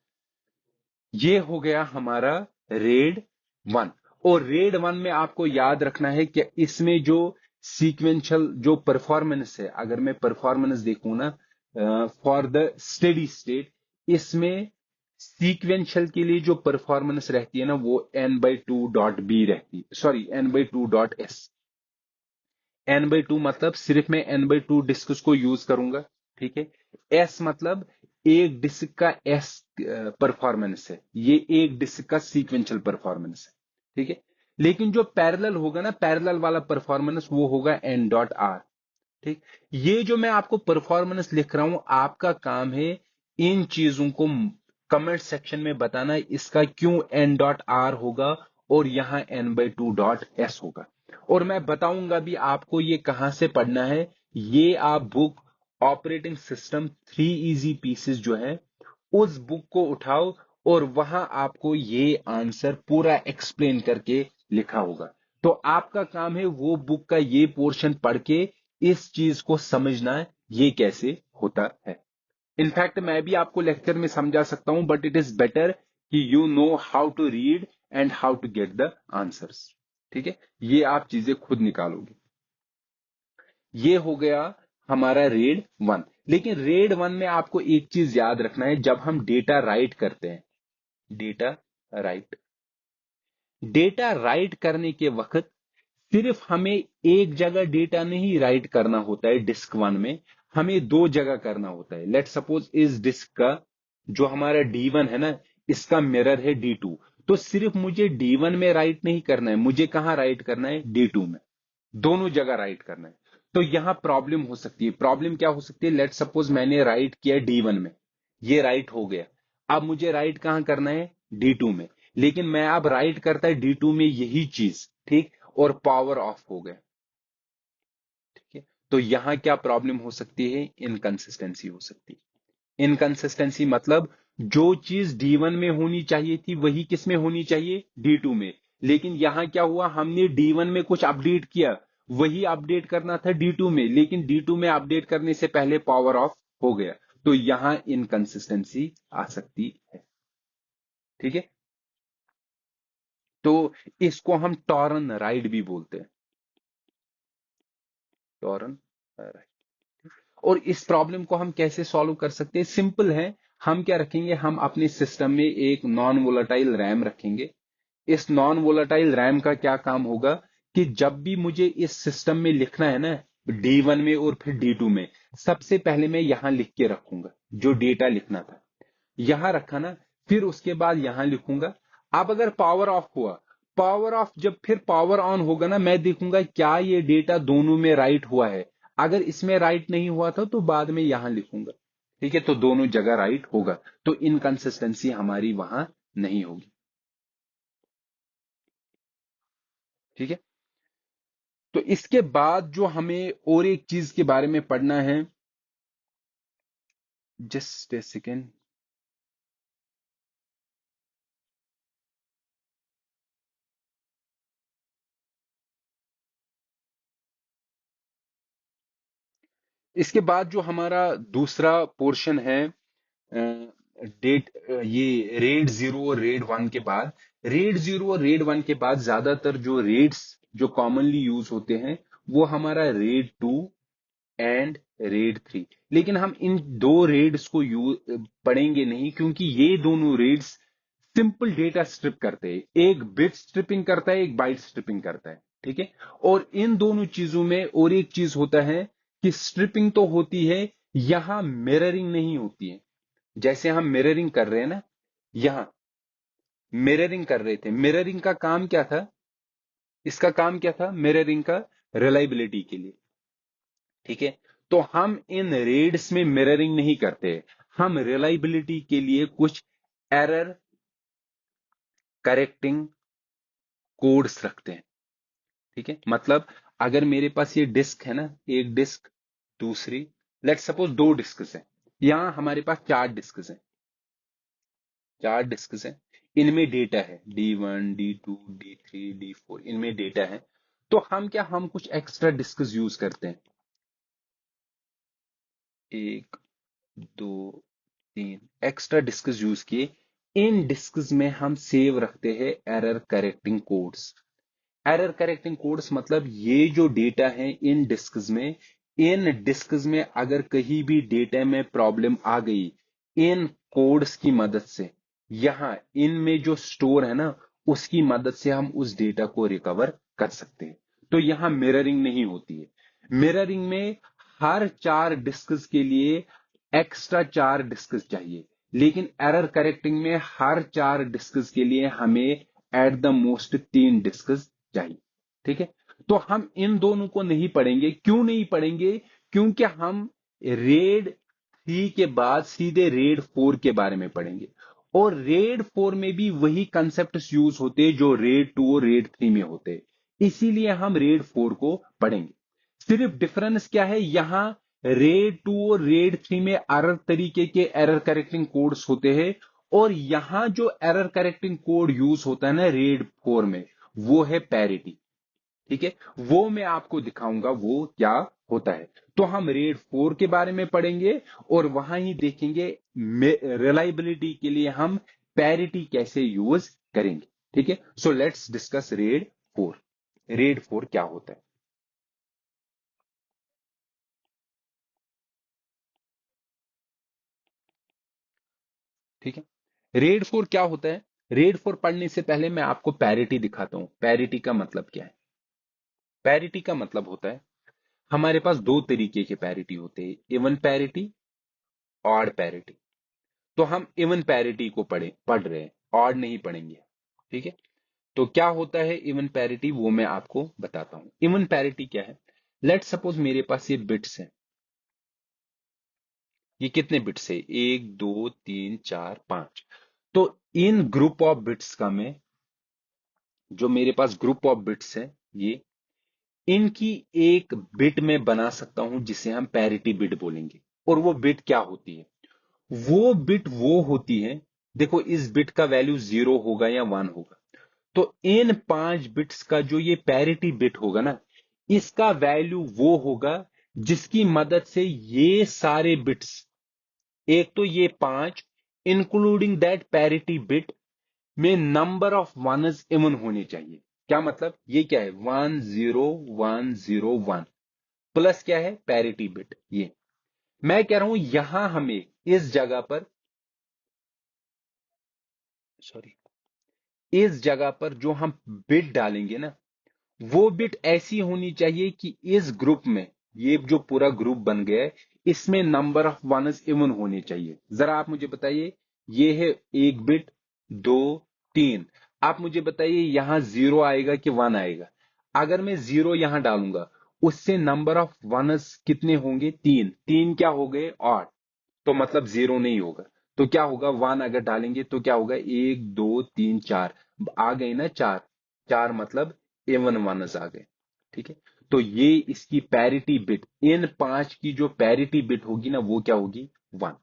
ये हो गया हमारा रेड 1। और रेड 1 में आपको याद रखना है कि इसमें जो सीक्वेंशियल जो परफॉर्मेंस है, अगर मैं परफॉर्मेंस देखूं ना, फॉर द स्टेडी स्टेट, इसमें सीक्वेंशियल के लिए जो परफॉर्मेंस रहती है ना, वो n/2.b रहती है, सॉरी n/2.s। n/2 मतलब सिर्फ मैं n/2 डिस्क को यूज करूंगा, ठीक है। एस मतलब एक डिस्क का एस परफॉर्मेंस है, ये एक डिस्क का सीक्वेंशियल परफॉर्मेंस है, ठीक है। लेकिन जो पैरेलल होगा ना, पैरेलल वाला परफॉर्मेंस, वो होगा n.r, ठीक। ये जो मैं आपको परफॉर्मेंस लिख रहा हूं, आपका काम है इन चीजों को कमेंट सेक्शन में बताना, इसका क्यों n.r होगा और यहां n/2.s होगा। और मैं बताऊंगा भी आपको ये कहां से पढ़ना है। ये आप book operating system 3 easy pieces जो है, उस बुक को उठाओ, और वहां आपको ये आंसर पूरा एक्सप्लेन करके लिखा होगा। तो आपका काम है वो बुक का ये पोर्शन पढ़ के इस चीज को समझना, ये कैसे होता है। इनफैक्ट मैं भी आपको लेक्चर में समझा सकता हूं, बट इट इज बेटर कि you know how to read and how to get the answers, ठीक है। ये आप चीजें खुद निकालोगे। ये हो गया हमारा रेड 1। लेकिन रेड 1 में आपको एक चीज याद रखना है, जब हम डेटा राइट करते हैं, डेटा राइट, डेटा राइट करने के वक्त सिर्फ हमें एक जगह डेटा नहीं राइट करना होता है, डिस्क 1 में हमें दो जगह करना होता है। लेट सपोज इस डिस्क का जो हमारा D1 है ना, इसका मिरर है D2। तो सिर्फ मुझे D1 में राइट नहीं करना है, मुझे कहां राइट करना है, D2 में। दोनों जगह राइट करना है। तो यहां प्रॉब्लम हो सकती है। प्रॉब्लम क्या हो सकती है, लेट सपोज मैंने राइट किया D1 में, ये राइट हो गया। अब मुझे राइट कहां करना है, D2 में। लेकिन मैं अब राइट करता है D2 में यही चीज, ठीक, और पावर ऑफ हो गया, ठीक है। तो यहां क्या प्रॉब्लम हो सकती है, इनकंसिस्टेंसी हो सकती है। इनकंसिस्टेंसी मतलब जो चीज D1 में होनी चाहिए थी, वही किस में होनी चाहिए, D2 में। लेकिन यहां क्या हुआ, हमने D1 में कुछ अपडेट किया, वही अपडेट करना था D2 में, लेकिन D2 में अपडेट करने से पहले पावर ऑफ हो गया। तो यहां इनकंसिस्टेंसी आ सकती है, ठीक है। तो इसको हम टॉरन राइड भी बोलते हैं, टॉरन राइड। और इस प्रॉब्लम को हम कैसे सॉल्व कर सकते हैं, सिंपल है। हम क्या रखेंगे, हम अपने सिस्टम में एक नॉन वोलेटाइल रैम रखेंगे। इस नॉन वोलेटाइल रैम का क्या काम होगा कि जब भी मुझे इस सिस्टम में लिखना है ना, D1 में और फिर D2 में, सबसे पहले मैं यहां लिख के रखूंगा जो डेटा लिखना था, यहां रखा ना, फिर उसके बाद यहां लिखूंगा। अब अगर पावर ऑफ हुआ, पावर ऑफ जब फिर पावर ऑन होगा ना, मैं देखूंगा क्या ये डेटा दोनों में राइट हुआ है। अगर इसमें राइट नहीं हुआ था तो बाद में यहां लिखूंगा। ठीक है, तो दोनों जगह राइट होगा, तो इनकंसिस्टेंसी हमारी वहां नहीं होगी। ठीक है, तो इसके बाद जो हमें और एक चीज के बारे में पढ़ना है, जस्ट ए सेकेंड। इसके बाद जो हमारा दूसरा पोर्शन है, डेट, ये रेड 0 और रेड 1 के बाद, रेड 0 और रेड 1 के बाद ज्यादातर जो रेड्स जो कॉमनली यूज होते हैं वो हमारा रेड 2 एंड रेड 3। लेकिन हम इन दो रेड्स को पढ़ेंगे नहीं, क्योंकि ये दोनों रेड्स सिंपल डेटा स्ट्रिप करते हैं। एक बिट स्ट्रिपिंग करता है, एक बाइट स्ट्रिपिंग करता है। ठीक है, और इन दोनों चीजों में और एक चीज होता है कि स्ट्रिपिंग तो होती है, यहां मिररिंग नहीं होती है। जैसे हम मिररिंग कर रहे हैं ना, यहां मिररिंग कर रहे थे, मिररिंग का काम क्या था, इसका काम क्या था मिररिंग का, रिलायबिलिटी के लिए। ठीक है, तो हम इन रेड्स में मिररिंग नहीं करते, हम रिलायबिलिटी के लिए कुछ एरर करेक्टिंग कोड्स रखते हैं। ठीक है, मतलब अगर मेरे पास ये डिस्क है ना, एक डिस्क, दूसरी, लेट सपोज दो डिस्क हैं, यहां हमारे पास चार डिस्क हैं, चार डिस्क हैं, इनमें डेटा है D1 D2 D3 D4, इनमें डेटा है। तो हम क्या, हम कुछ एक्स्ट्रा डिस्क यूज करते हैं, एक, दो, तीन एक्स्ट्रा डिस्क यूज किए। इन डिस्क्स में हम सेव रखते हैं error correcting codes. Error correcting codes मतलब ये जो डेटा है इन डिस्क्स में, इन डिस्क्स में अगर कहीं भी डेटा में प्रॉब्लम आ गई, इन कोड्स की मदद से, यहां इनमें जो स्टोर है ना, उसकी मदद से हम उस डेटा को रिकवर कर सकते हैं। तो यहां मिररिंग नहीं होती है। मिररिंग में हर चार डिस्क्स के लिए एक्स्ट्रा चार डिस्क्स चाहिए, लेकिन एरर करेक्टिंग में हर चार डिस्क्स के लिए हमें एट द मोस्ट तीन डिस्क्स चाहिए। ठीक है, तो हम इन दोनों को नहीं पढ़ेंगे। क्यों नहीं पढ़ेंगे, क्योंकि हम रेड 3 के बाद सीधे रेड 4 के बारे में पढ़ेंगे, और रेड 4 में भी वही कंसेप्ट यूज होते हैं जो रेड 2 और रेड 3 में होते हैं, इसीलिए हम रेड 4 को पढ़ेंगे। सिर्फ डिफरेंस क्या है, यहां रेड 2 और रेड 3 में अलग तरीके के एरर करेक्टिंग कोड्स होते हैं, और यहां जो एरर करेक्टिंग कोड यूज होता है ना रेड 4 में, वो है पैरिटी। ठीक है, वो मैं आपको दिखाऊंगा वो क्या होता है। तो हम रेड 4 के बारे में पढ़ेंगे, और वहां ही देखेंगे रिलायबिलिटी के लिए हम पैरिटी कैसे यूज करेंगे। ठीक है, so let's discuss red 4। Red 4 क्या होता है। ठीक है, रेड 4 क्या होता है। रेड 4 पढ़ने से पहले मैं आपको पैरिटी दिखाता हूं। पैरिटी का मतलब क्या है। पैरिटी का मतलब होता है, हमारे पास दो तरीके के पैरिटी होते हैं, इवन पैरिटी, ऑड पैरिटी। तो हम इवन पैरिटी को पढ़ रहे हैं, ऑड नहीं पढ़ेंगे। ठीक है, तो क्या होता है इवन पैरिटी, वो मैं आपको बताता हूं। इवन पैरिटी क्या है, लेट सपोज मेरे पास ये बिट्स हैं, ये कितने बिट्स है, एक, दो, तीन, चार, पांच। तो इन ग्रुप ऑफ बिट्स का मैं, जो मेरे पास ग्रुप ऑफ बिट्स है, ये इनकी एक बिट में बना सकता हूं जिसे हम पैरिटी बिट बोलेंगे। और वो बिट क्या होती है, वो बिट वो होती है, देखो इस बिट का वैल्यू 0 होगा या 1 होगा, तो इन पांच बिट्स का जो ये पैरिटी बिट होगा ना, इसका वैल्यू वो होगा जिसकी मदद से ये सारे बिट्स, एक तो ये पांच, इंक्लूडिंग दैट पैरिटी बिट, में नंबर ऑफ वनस इवन होने चाहिए। क्या मतलब, ये क्या है, 1 0 1 0 1 प्लस क्या है पैरिटी बिट। ये मैं कह रहा हूं यहां हमें इस जगह पर सॉरी, इस जगह पर जो हम बिट डालेंगे ना, वो बिट ऐसी होनी चाहिए कि इस ग्रुप में, ये जो पूरा ग्रुप बन गया है, इसमें नंबर ऑफ वनस इवन होने चाहिए। जरा आप मुझे बताइए, ये है एक बिट, दो, तीन। आप मुझे बताइए यहां जीरो आएगा कि वन आएगा? अगर मैं जीरो यहां डालूंगा, उससे नंबर ऑफ वनस कितने होंगे? तीन। तीन क्या हो गए? ऑड। तो मतलब जीरो नहीं होगा। तो क्या होगा? वन अगर डालेंगे तो क्या होगा? एक, दो, तीन, चार आ गए ना, चार। चार मतलब इवन वनस आ गए। ठीक है। तो ये इसकी पैरिटी बिट, इन पांच की जो पैरिटी बिट होगी ना, वो क्या होगी? वन।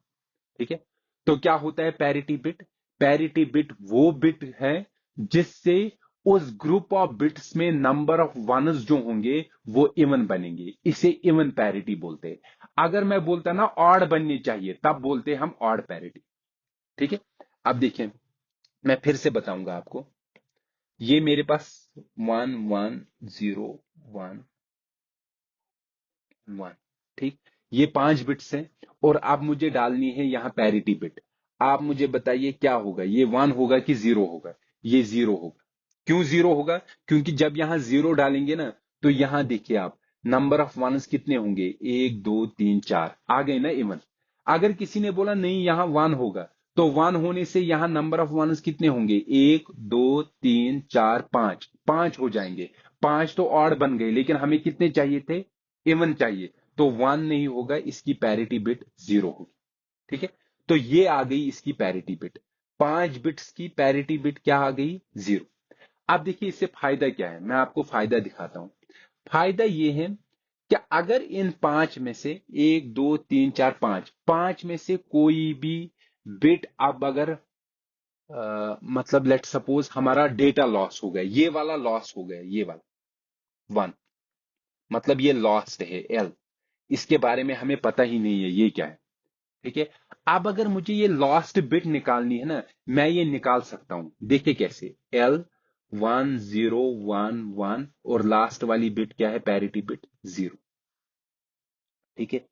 ठीक है। तो क्या होता है पैरिटी बिट? पैरिटी बिट वो बिट है जिससे उस ग्रुप ऑफ बिट्स में नंबर ऑफ वनस जो होंगे वो इवन बनेंगे। इसे इवन पैरिटी बोलते हैं। अगर मैं बोलता ना ऑड बननी चाहिए, तब बोलते हैं हम ऑड पैरिटी। ठीक है। अब देखिए, मैं फिर से बताऊंगा आपको। ये मेरे पास one, one, zero, one, one. ठीक। ये पांच बिट्स हैं, और अब मुझे डालनी है यहां पैरिटी बिट। आप मुझे बताइए क्या होगा? ये वन होगा कि जीरो होगा? ये जीरो होगा। क्यों जीरो होगा? क्योंकि जब यहां जीरो डालेंगे ना, तो यहां देखिए आप, नंबर ऑफ वनस कितने होंगे? एक, दो, तीन, चार आ गए ना, इवन। अगर किसी ने बोला नहीं यहां वन होगा, तो वन होने से यहां नंबर ऑफ वनस कितने होंगे? एक, दो, तीन, चार, पांच। पांच हो जाएंगे। पांच तो ऑड बन गए, लेकिन हमें कितने चाहिए थे? इवन चाहिए। तो वन नहीं होगा, इसकी पैरिटी बिट जीरो होगी। ठीक है। तो ये आ गई इसकी पैरिटी बिट। पांच बिट्स की पैरिटी बिट क्या आ गई? जीरो। अब देखिए इससे फायदा क्या है, मैं आपको फायदा दिखाता हूं। फायदा ये है कि अगर इन पांच में से, एक, दो, तीन, चार, पांच, पांच में से कोई भी बिट, अब अगर मतलब लेट सपोज हमारा डेटा लॉस हो गया, ये वाला लॉस हो गया, ये वाला वन, मतलब ये लॉस्ट है एल, इसके बारे में हमें पता ही नहीं है ये क्या है। ठीक है। अब अगर मुझे ये लॉस्ट बिट निकालनी है ना, मैं ये निकाल सकता हूं। देखिए कैसे, L, one, zero, one, one, और लास्ट वाली बिट क्या है? Parity bit zero. ठीक है।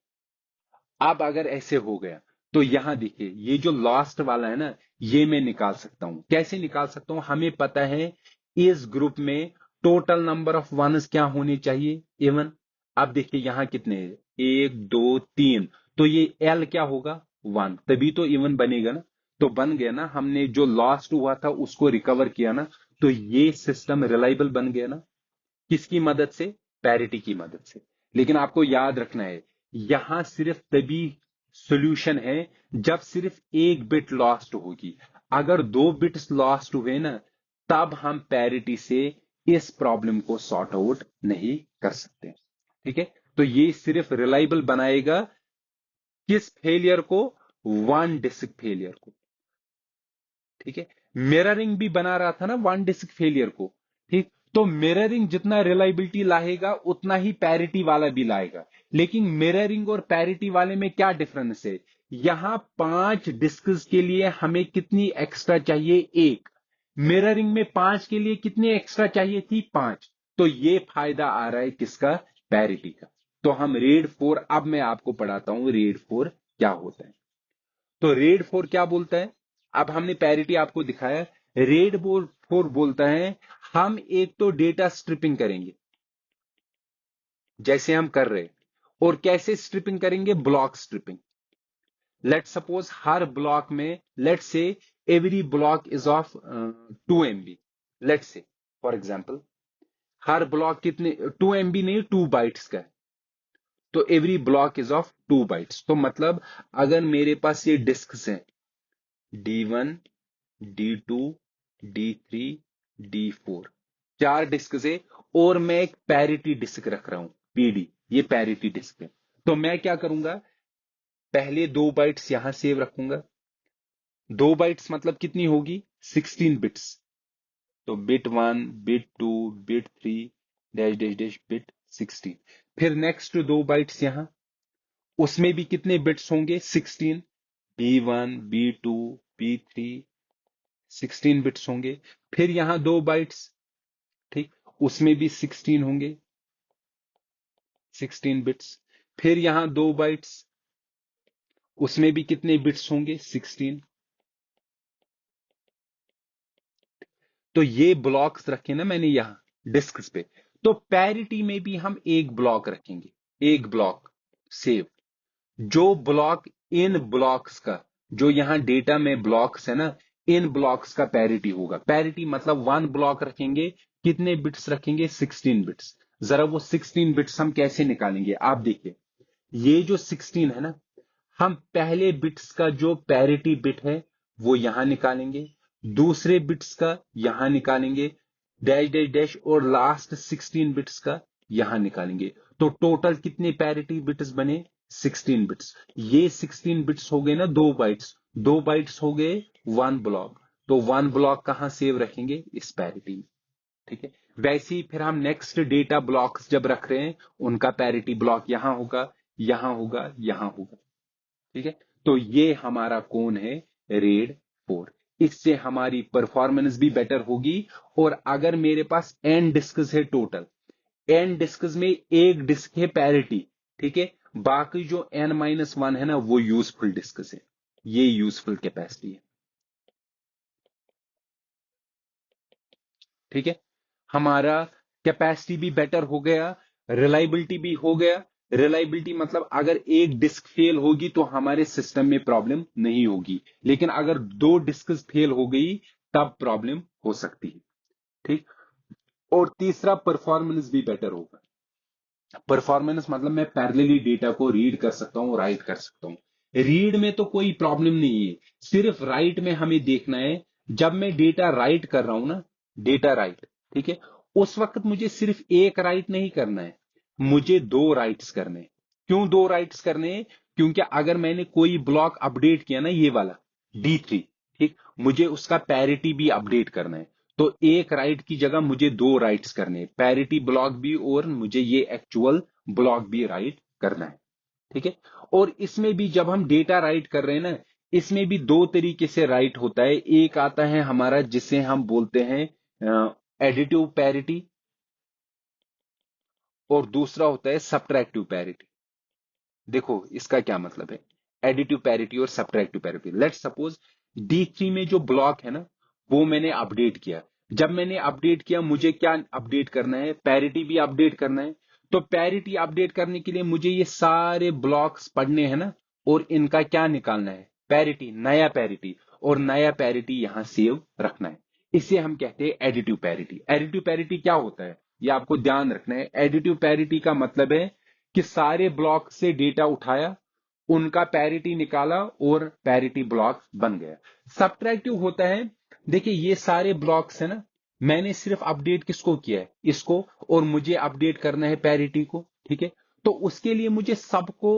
अब अगर ऐसे हो गया, तो यहां देखिए ये जो लास्ट वाला है ना, ये मैं निकाल सकता हूं। कैसे निकाल सकता हूं? हमें पता है इस ग्रुप में टोटल नंबर ऑफ वनस क्या होने चाहिए? इवन। अब देखिए यहां कितने हैं? एक, दो, तीन। तो ये एल क्या होगा? वन, तभी तो इवन बनेगा ना। तो बन गया ना, हमने जो लॉस्ट हुआ था उसको रिकवर किया ना। तो ये सिस्टम रिलायबल बन गया ना। किसकी मदद से? पैरिटी की मदद से। लेकिन आपको याद रखना है, यहां सिर्फ तभी सॉल्यूशन है जब सिर्फ एक बिट लॉस्ट होगी। अगर दो बिट्स लॉस्ट हुए ना, तब हम पैरिटी से इस प्रॉब्लम को सॉर्ट आउट नहीं कर सकते। ठीक है। तो ये सिर्फ रिलायबल बनाएगा किस फेलियर को? वन डिस्क फेलियर को। ठीक है। मिररिंग भी बना रहा था ना वन डिस्क फेलियर को। ठीक। तो मिररिंग जितना रिलायबिलिटी लाएगा, उतना ही पैरिटी वाला भी लाएगा। लेकिन मिररिंग और पैरिटी वाले में क्या डिफरेंस है? यहां पांच डिस्क्स के लिए हमें कितनी एक्स्ट्रा चाहिए? एक। मिररिंग में पांच के लिए कितनी एक्स्ट्रा चाहिए थी? पांच। तो ये फायदा आ रहा है किसका? पैरिटी का। तो हम रेड फोर, अब मैं आपको पढ़ाता हूं रेड फोर क्या होता है। तो रेड फोर क्या बोलता है? अब हमने पैरिटी आपको दिखाया। रेड बोल फोर बोलता है, हम एक तो डेटा स्ट्रिपिंग करेंगे, जैसे हम कर रहे हैं। और कैसे स्ट्रिपिंग करेंगे? Block stripping. लेट सपोज हर ब्लॉक में, let say every block is of 2 MB। Let say for example, हर ब्लॉक कितने? 2 MB नहीं, 2 बाइट्स का है। तो every block is of 2 bytes. तो मतलब अगर मेरे पास ये डिस्क हैं, D1, D2, D3, D4, चार डिस्क से, और मैं एक पैरिटी डिस्क रख रहा हूं, PD। ये पैरिटी डिस्क है। तो मैं क्या करूंगा? पहले 2 बाइट्स यहां सेव रखूंगा। 2 बाइट्स मतलब कितनी होगी? 16 बिट्स। तो bit one, bit two, bit three, dash dash dash, bit 16। फिर नेक्स्ट 2 बाइट्स यहां, उसमें भी कितने बिट्स होंगे? 16। B1, B2, B3, 16 बिट्स होंगे। फिर यहां 2 बाइट्स, ठीक, उसमें भी 16 होंगे, 16 बिट्स। फिर यहां 2 बाइट्स, उसमें भी कितने बिट्स होंगे? 16। तो ये ब्लॉक्स रखे ना मैंने यहां डिस्क पे, तो पैरिटी में भी हम एक ब्लॉक रखेंगे, एक ब्लॉक सेव, जो ब्लॉक इन ब्लॉक्स का, जो यहां डेटा में ब्लॉक्स है ना, इन ब्लॉक्स का पैरिटी होगा। पैरिटी मतलब वन ब्लॉक रखेंगे, कितने बिट्स रखेंगे, 16 बिट्स। जरा वो 16 बिट्स हम कैसे निकालेंगे, आप देखिए, ये जो 16 है ना, हम पहले बिट्स का जो पैरिटी बिट है वो यहां निकालेंगे, दूसरे बिट्स का यहां निकालेंगे, डैश डैश डैश, और लास्ट 16 बिट्स का यहां निकालेंगे। तो टोटल कितने पैरिटी बिट्स बने, 16 बिट्स। ये 16 बिट्स हो गए ना, 2 बाइट्स, 2 बाइट्स हो गए वन ब्लॉक। तो वन ब्लॉक कहां सेव रखेंगे, इस पैरिटी में। ठीक है, वैसे ही फिर हम नेक्स्ट डेटा ब्लॉक्स जब रख रहे हैं, उनका पैरिटी ब्लॉक यहां होगा, यहां होगा, यहां होगा। ठीक है, तो ये हमारा कौन है, रेड 4। इससे हमारी परफॉर्मेंस भी बेटर होगी। और अगर मेरे पास एन डिस्कस है टोटल, एन डिस्कस में एक डिस्क है पैरिटी, ठीक है, बाकी जो n-1 है ना, वो यूजफुल डिस्कस है, ये यूजफुल कैपेसिटी है। ठीक है, हमारा कैपेसिटी भी बेटर हो गया, रिलायबिलिटी भी हो गया। रिलायबिलिटी मतलब अगर एक डिस्क फेल होगी तो हमारे सिस्टम में प्रॉब्लम नहीं होगी, लेकिन अगर दो डिस्क फेल हो गई तब प्रॉब्लम हो सकती है। ठीक, और तीसरा परफॉर्मेंस भी बेटर होगा। परफॉर्मेंस मतलब मैं पैरेलली डेटा को रीड कर सकता हूं, राइट कर सकता हूं। रीड में तो कोई प्रॉब्लम नहीं है, सिर्फ राइट में हमें देखना है। जब मैं डेटा राइट कर रहा हूं ना, डेटा राइट, ठीक है, उस वक्त मुझे सिर्फ एक राइट नहीं करना है, मुझे दो राइट्स करने हैं। क्यों दो राइट्स करने हैं, क्योंकि अगर मैंने कोई ब्लॉक अपडेट किया ना, ये वाला D3, ठीक, मुझे उसका पैरिटी भी अपडेट करना है। तो एक राइट की जगह मुझे दो राइट्स करने हैं, पैरिटी ब्लॉक भी और मुझे ये एक्चुअल ब्लॉक भी राइट करना है। ठीक है, और इसमें भी जब हम डेटा राइट कर रहे हैं ना, इसमें भी दो तरीके से राइट होता है। एक आता है हमारा जिसे हम बोलते हैं एडिटिव पैरिटी, और दूसरा होता है सब्ट्रैक्टिव पैरिटी। देखो इसका क्या मतलब है, एडिटिव पैरिटी और subtractive parity. Let's suppose D3 में जो ब्लॉक है ना, वो मैंने अपडेट किया। जब मैंने अपडेट किया, मुझे क्या अपडेट करना है, पैरिटी भी अपडेट करना है। तो पैरिटी अपडेट करने के लिए मुझे ये सारे ब्लॉक्स पढ़ने हैं ना, और इनका क्या निकालना है, पैरिटी, नया पैरिटी, और नया पैरिटी यहां सेव रखना है। इसे हम कहते हैं एडिटिव पैरिटी। एडिटिव पैरिटी क्या होता है, ये आपको ध्यान रखना है। एडिटिव पैरिटी का मतलब है कि सारे ब्लॉक से डेटा उठाया, उनका पैरिटी निकाला, और पैरिटी ब्लॉक बन गया। सब्ट्रैक्टिव होता है, देखिए ये सारे ब्लॉक्स है ना, मैंने सिर्फ अपडेट किसको किया है, इसको, और मुझे अपडेट करना है पैरिटी को। ठीक है, तो उसके लिए मुझे सबको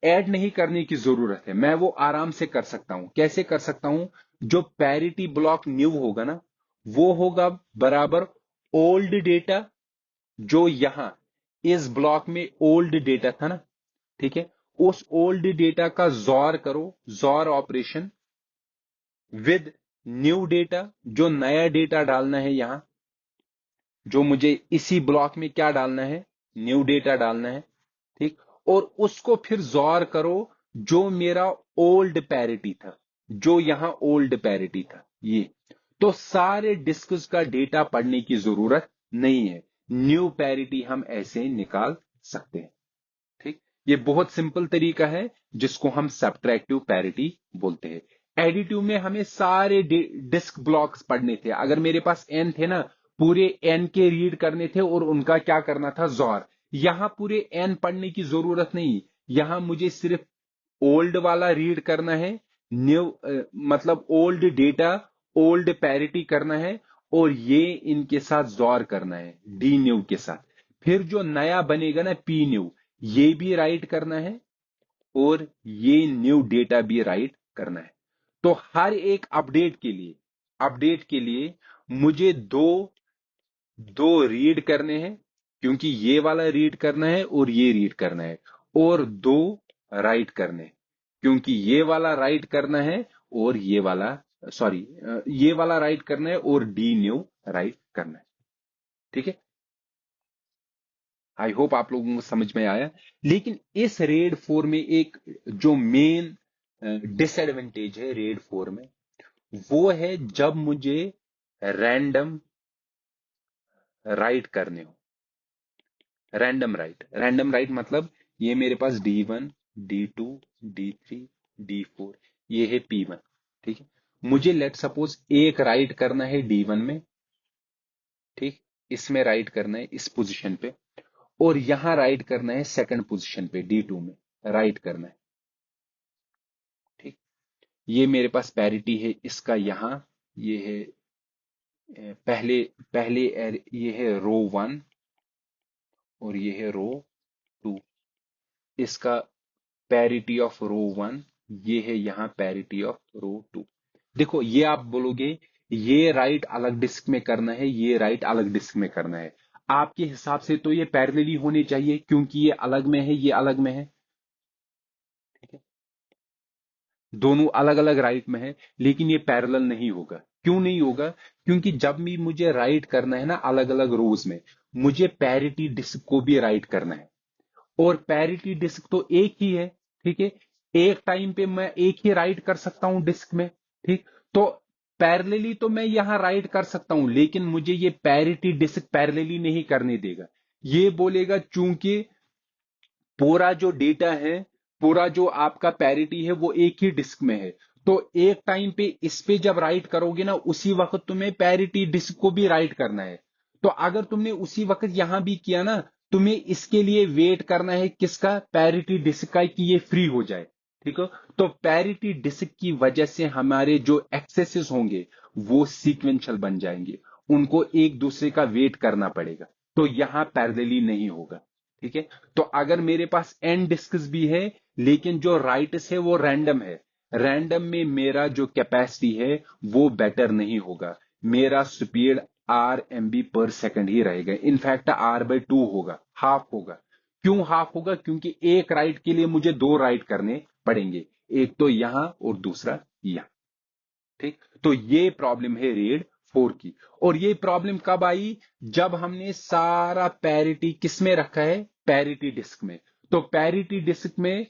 ऐड नहीं करने की जरूरत है, मैं वो आराम से कर सकता हूं। कैसे कर सकता हूं, जो पैरिटी ब्लॉक न्यू होगा ना, वो होगा बराबर ओल्ड डेटा, जो यहां इस ब्लॉक में ओल्ड डेटा था ना, ठीक है, उस ओल्ड डेटा का जॉर करो, jaw operation, with new data, जो नया डेटा डालना है यहां, जो मुझे इसी ब्लॉक में क्या डालना है, न्यू डेटा डालना है। ठीक, और उसको फिर जॉर करो, जो मेरा ओल्ड पैरिटी था, जो यहां ओल्ड पैरिटी था ये। तो सारे डिस्क्स का डेटा पढ़ने की जरूरत नहीं है, न्यू पैरिटी हम ऐसे निकाल सकते हैं। ठीक, ये बहुत सिंपल तरीका है जिसको हम सब्ट्रैक्टिव पैरिटी बोलते हैं। एडिटिव में हमें सारे डिस्क ब्लॉक्स पढ़ने थे। अगर मेरे पास एन थे ना, पूरे एन के रीड करने थे और उनका क्या करना था, जॉर। यहां पूरे एन पढ़ने की जरूरत नहीं, यहां मुझे सिर्फ ओल्ड वाला रीड करना है, न्यू मतलब ओल्ड डेटा, ओल्ड पैरिटी करना है, और ये इनके साथ जॉर करना है डी न्यू के साथ। फिर जो नया बनेगा ना, पी न्यू, ये भी राइट करना है, और ये न्यू डेटा भी राइट करना है। तो हर एक अपडेट के लिए मुझे दो दो रीड करने हैं, क्योंकि ये वाला रीड करना है और ये रीड करना है, और दो राइट करने हैं, क्योंकि ये वाला राइट करना है और ये वाला, सॉरी, ये वाला राइट करना है और डी न्यू राइट करना है। ठीक है, आई होप आप लोगों को समझ में आया। लेकिन इस रेड 4 में एक जो मेन डिसएडवांटेज है रेड 4 में, वो है जब मुझे रैंडम राइट करने हो। रैंडम राइट मतलब ये मेरे पास D1, D2, D3, D4, ये है P1। ठीक है, मुझे लेट सपोज एक राइट करना है D1 में, ठीक, इसमें राइट करना है इस पोजीशन पे, और यहां राइट करना है सेकंड पोजीशन पे D2 में राइट करना है। ठीक, ये मेरे पास पैरिटी है इसका यहां, ये है पहले पहले ये है रो 1 और ये है रो 2। इसका पैरिटी ऑफ रो 1, ये है यहां पैरिटी ऑफ रो 2। देखो ये आप बोलोगे ये राइट अलग डिस्क में करना है, ये राइट अलग डिस्क में करना है। आपके हिसाब से तो ये पैरेलली होने चाहिए क्योंकि ये अलग में है, ये अलग में है। ठीक है, दोनों अलग अलग राइट में है, लेकिन ये पैरेलल नहीं होगा। क्यों नहीं होगा? क्योंकि जब भी मुझे राइट करना है ना अलग अलग रोज में, मुझे पैरिटी डिस्क को भी राइट करना है, और पैरिटी डिस्क तो एक ही है। ठीक है, एक टाइम पे मैं एक ही राइट कर सकता हूं डिस्क में। ठीक, तो पैरेलली तो मैं यहां राइट कर सकता हूं, लेकिन मुझे ये पैरिटी डिस्क पैरेलली नहीं करने देगा। ये बोलेगा चूंकि पूरा जो डेटा है, पूरा जो आपका पैरिटी है वो एक ही डिस्क में है, तो एक टाइम पे इस पे जब राइट करोगे ना उसी वक्त तुम्हें पैरिटी डिस्क को भी राइट करना है। तो अगर तुमने उसी वक्त यहां भी किया ना, तुम्हें इसके लिए वेट करना है किसका? पैरिटी डिस्क का, कि ये फ्री हो जाए। ठीक है, तो पैरिटी डिस्क की वजह से हमारे जो एक्सेसेस होंगे वो सीक्वेंशियल बन जाएंगे, उनको एक दूसरे का वेट करना पड़ेगा, तो यहां पैरेलली नहीं होगा। ठीक है, तो अगर मेरे पास एन डिस्क्स भी है, लेकिन जो राइट्स है वो रैंडम है, रैंडम में मेरा जो कैपेसिटी है वो बेटर नहीं होगा। मेरा स्पीड RMB/सेकंड ही रहेगा, इनफैक्ट R/2 होगा, हाफ होगा। क्यों हाफ होगा? क्योंकि एक राइट के लिए मुझे दो राइट करने पड़ेंगे, एक तो यहां और दूसरा यहां। ठीक, तो ये प्रॉब्लम है RAID 4 की। और ये प्रॉब्लम कब आई? जब हमने सारा पैरिटी किस में रखा है? पैरिटी डिस्क में। तो पैरिटी डिस्क में,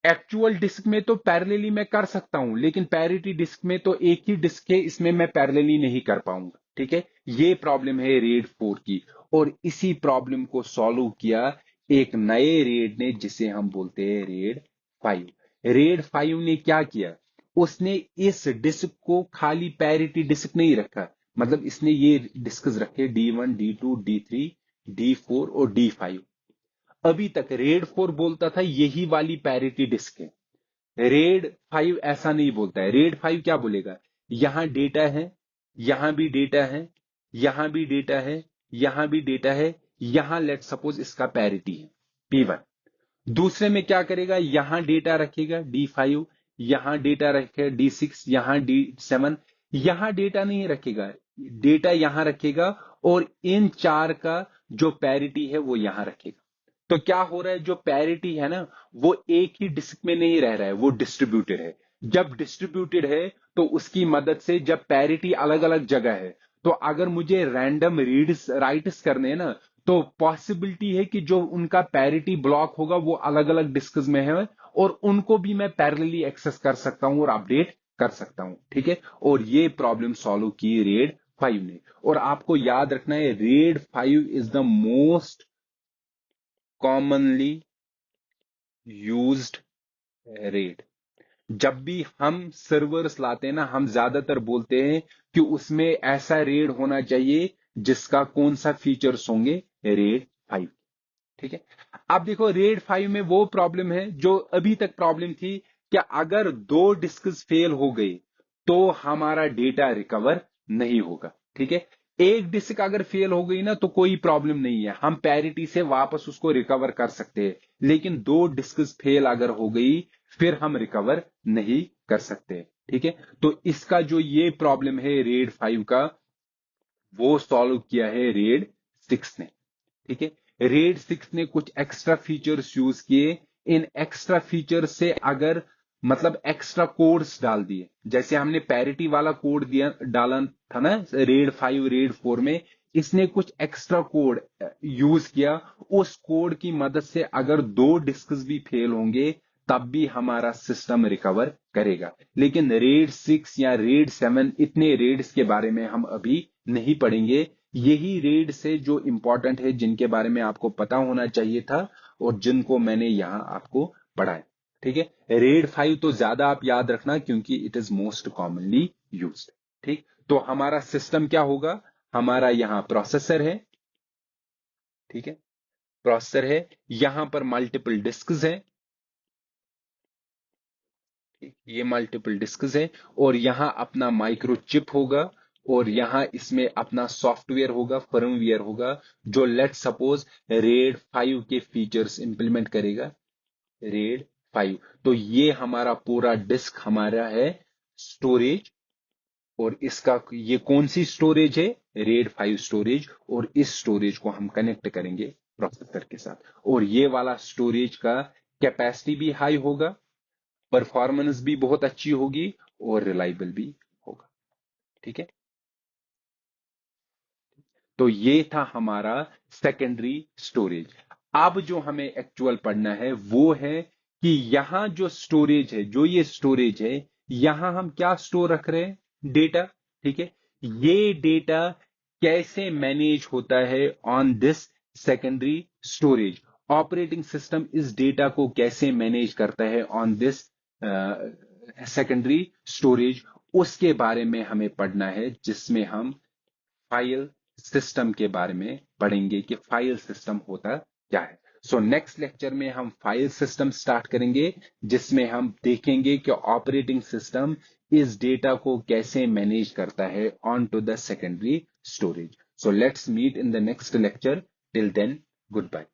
एक्चुअल डिस्क में तो पैरेलली मैं कर सकता हूं, लेकिन पैरिटी डिस्क में तो एक ही डिस्क है, इसमें मैं पैरेलली नहीं कर पाऊंगा। ठीक है, ये प्रॉब्लम है RAID 4 की। और इसी प्रॉब्लम को सॉल्व किया एक नए रेड ने, जिसे हम बोलते हैं RAID 5। RAID 5 ने क्या किया? उसने इस डिस्क को खाली पैरिटी डिस्क नहीं रखा, मतलब इसने ये डिस्कस रखे D1, D2, D3, D4 और D5। अभी तक RAID 4 बोलता था यही वाली पैरिटी डिस्क है, RAID 5 ऐसा नहीं बोलता है। RAID 5 क्या बोलेगा? यहां डेटा है, यहां भी डेटा है, यहां भी डेटा है, यहां भी डेटा है, यहां लेट सपोज इसका पैरिटी है P1। दूसरे में क्या करेगा? यहां डेटा रखेगा D5, यहां डेटा रखेगा D6, यहां D7, यहां डेटा नहीं रखेगा, डेटा यहां रखेगा, और इन चार का जो पैरिटी है वो यहां रखेगा। तो क्या हो रहा है? जो पैरिटी है ना वो एक ही डिस्क में नहीं रह रहा है, वो डिस्ट्रीब्यूटेड है। जब डिस्ट्रीब्यूटेड है तो उसकी मदद से, जब पैरिटी अलग अलग जगह है, तो अगर मुझे रैंडम रीड्स राइट्स करने हैं ना, तो पॉसिबिलिटी है कि जो उनका पैरिटी ब्लॉक होगा वो अलग अलग डिस्क्स में है, और उनको भी मैं पैरेलली एक्सेस कर सकता हूं और अपडेट कर सकता हूं। ठीक है, और ये प्रॉब्लम सॉल्व की RAID 5 ने। और आपको याद रखना है RAID 5 is the most commonly used red. जब भी हम सर्वर्स लाते हैं ना, हम ज्यादातर बोलते हैं कि उसमें ऐसा रेड होना चाहिए जिसका कौन सा फीचर्स होंगे? RAID 5। ठीक है, अब देखो RAID 5 में वो प्रॉब्लम है जो अभी तक प्रॉब्लम थी, कि अगर दो डिस्क्स फेल हो गई तो हमारा डेटा रिकवर नहीं होगा। ठीक है, एक डिस्क अगर फेल हो गई ना तो कोई प्रॉब्लम नहीं है, हम पैरिटी से वापस उसको रिकवर कर सकते हैं, लेकिन दो डिस्क्स फेल अगर हो गई फिर हम रिकवर नहीं कर सकते। ठीक है, तो इसका जो ये प्रॉब्लम है RAID 5 का, वो सॉल्व किया है RAID 6 ने। ठीक है, RAID 6 ने कुछ एक्स्ट्रा फीचर्स यूज किए। इन एक्स्ट्रा फीचर से अगर, मतलब एक्स्ट्रा कोड्स डाल दिए, जैसे हमने पैरिटी वाला कोड दिया डाला था ना RAID 5 RAID 4 में, इसने कुछ एक्स्ट्रा कोड यूज किया। उस कोड की मदद से अगर दो डिस्क्स भी फेल होंगे तब भी हमारा सिस्टम रिकवर करेगा। लेकिन रेड 6 या रेड 7, इतने रेड्स के बारे में हम अभी नहीं पढ़ेंगे। यही रेड से जो इंपॉर्टेंट है, जिनके बारे में आपको पता होना चाहिए था और जिनको मैंने यहां आपको पढ़ाया। ठीक है, रेड 5 तो ज्यादा आप याद रखना क्योंकि it is most commonly used. ठीक, तो हमारा सिस्टम क्या होगा, हमारा यहां प्रोसेसर है। ठीक है, प्रोसेसर है, यहां पर मल्टीपल डिस्क्स हैं। ये मल्टीपल डिस्क्स है, और यहां अपना माइक्रोचिप होगा, और यहां इसमें अपना सॉफ्टवेयर होगा, फर्मवेयर होगा, जो लेट सपोज रेड 5 के फीचर्स इंप्लीमेंट करेगा। रेड 5, तो ये हमारा पूरा डिस्क हमारा है स्टोरेज। और इसका ये कौन सी स्टोरेज है, रेड 5 स्टोरेज, और इस स्टोरेज को हम कनेक्ट करेंगे प्रोसेसर के साथ। और ये वाला स्टोरेज का कैपेसिटी भी हाई होगा, परफॉर्मेंस भी बहुत अच्छी होगी, और रिलायबल भी होगा। ठीक है, तो ये था हमारा सेकेंडरी स्टोरेज। अब जो हमें एक्चुअल पढ़ना है वो है कि यहां जो स्टोरेज है, जो ये स्टोरेज है, यहां हम क्या स्टोर रख रहे हैं, डेटा। ठीक है, ये डेटा कैसे मैनेज होता है on this secondary storage. Operating system इस डेटा को कैसे मैनेज करता है ऑन दिस सेकेंडरी स्टोरेज, उसके बारे में हमें पढ़ना है, जिसमें हम फाइल सिस्टम के बारे में पढ़ेंगे कि फाइल सिस्टम होता क्या है। सो नेक्स्ट लेक्चर में हम फाइल सिस्टम स्टार्ट करेंगे, जिसमें हम देखेंगे कि ऑपरेटिंग सिस्टम इस डेटा को कैसे मैनेज करता है on to the secondary storage. So let's meet in the next lecture. Till then, good bye.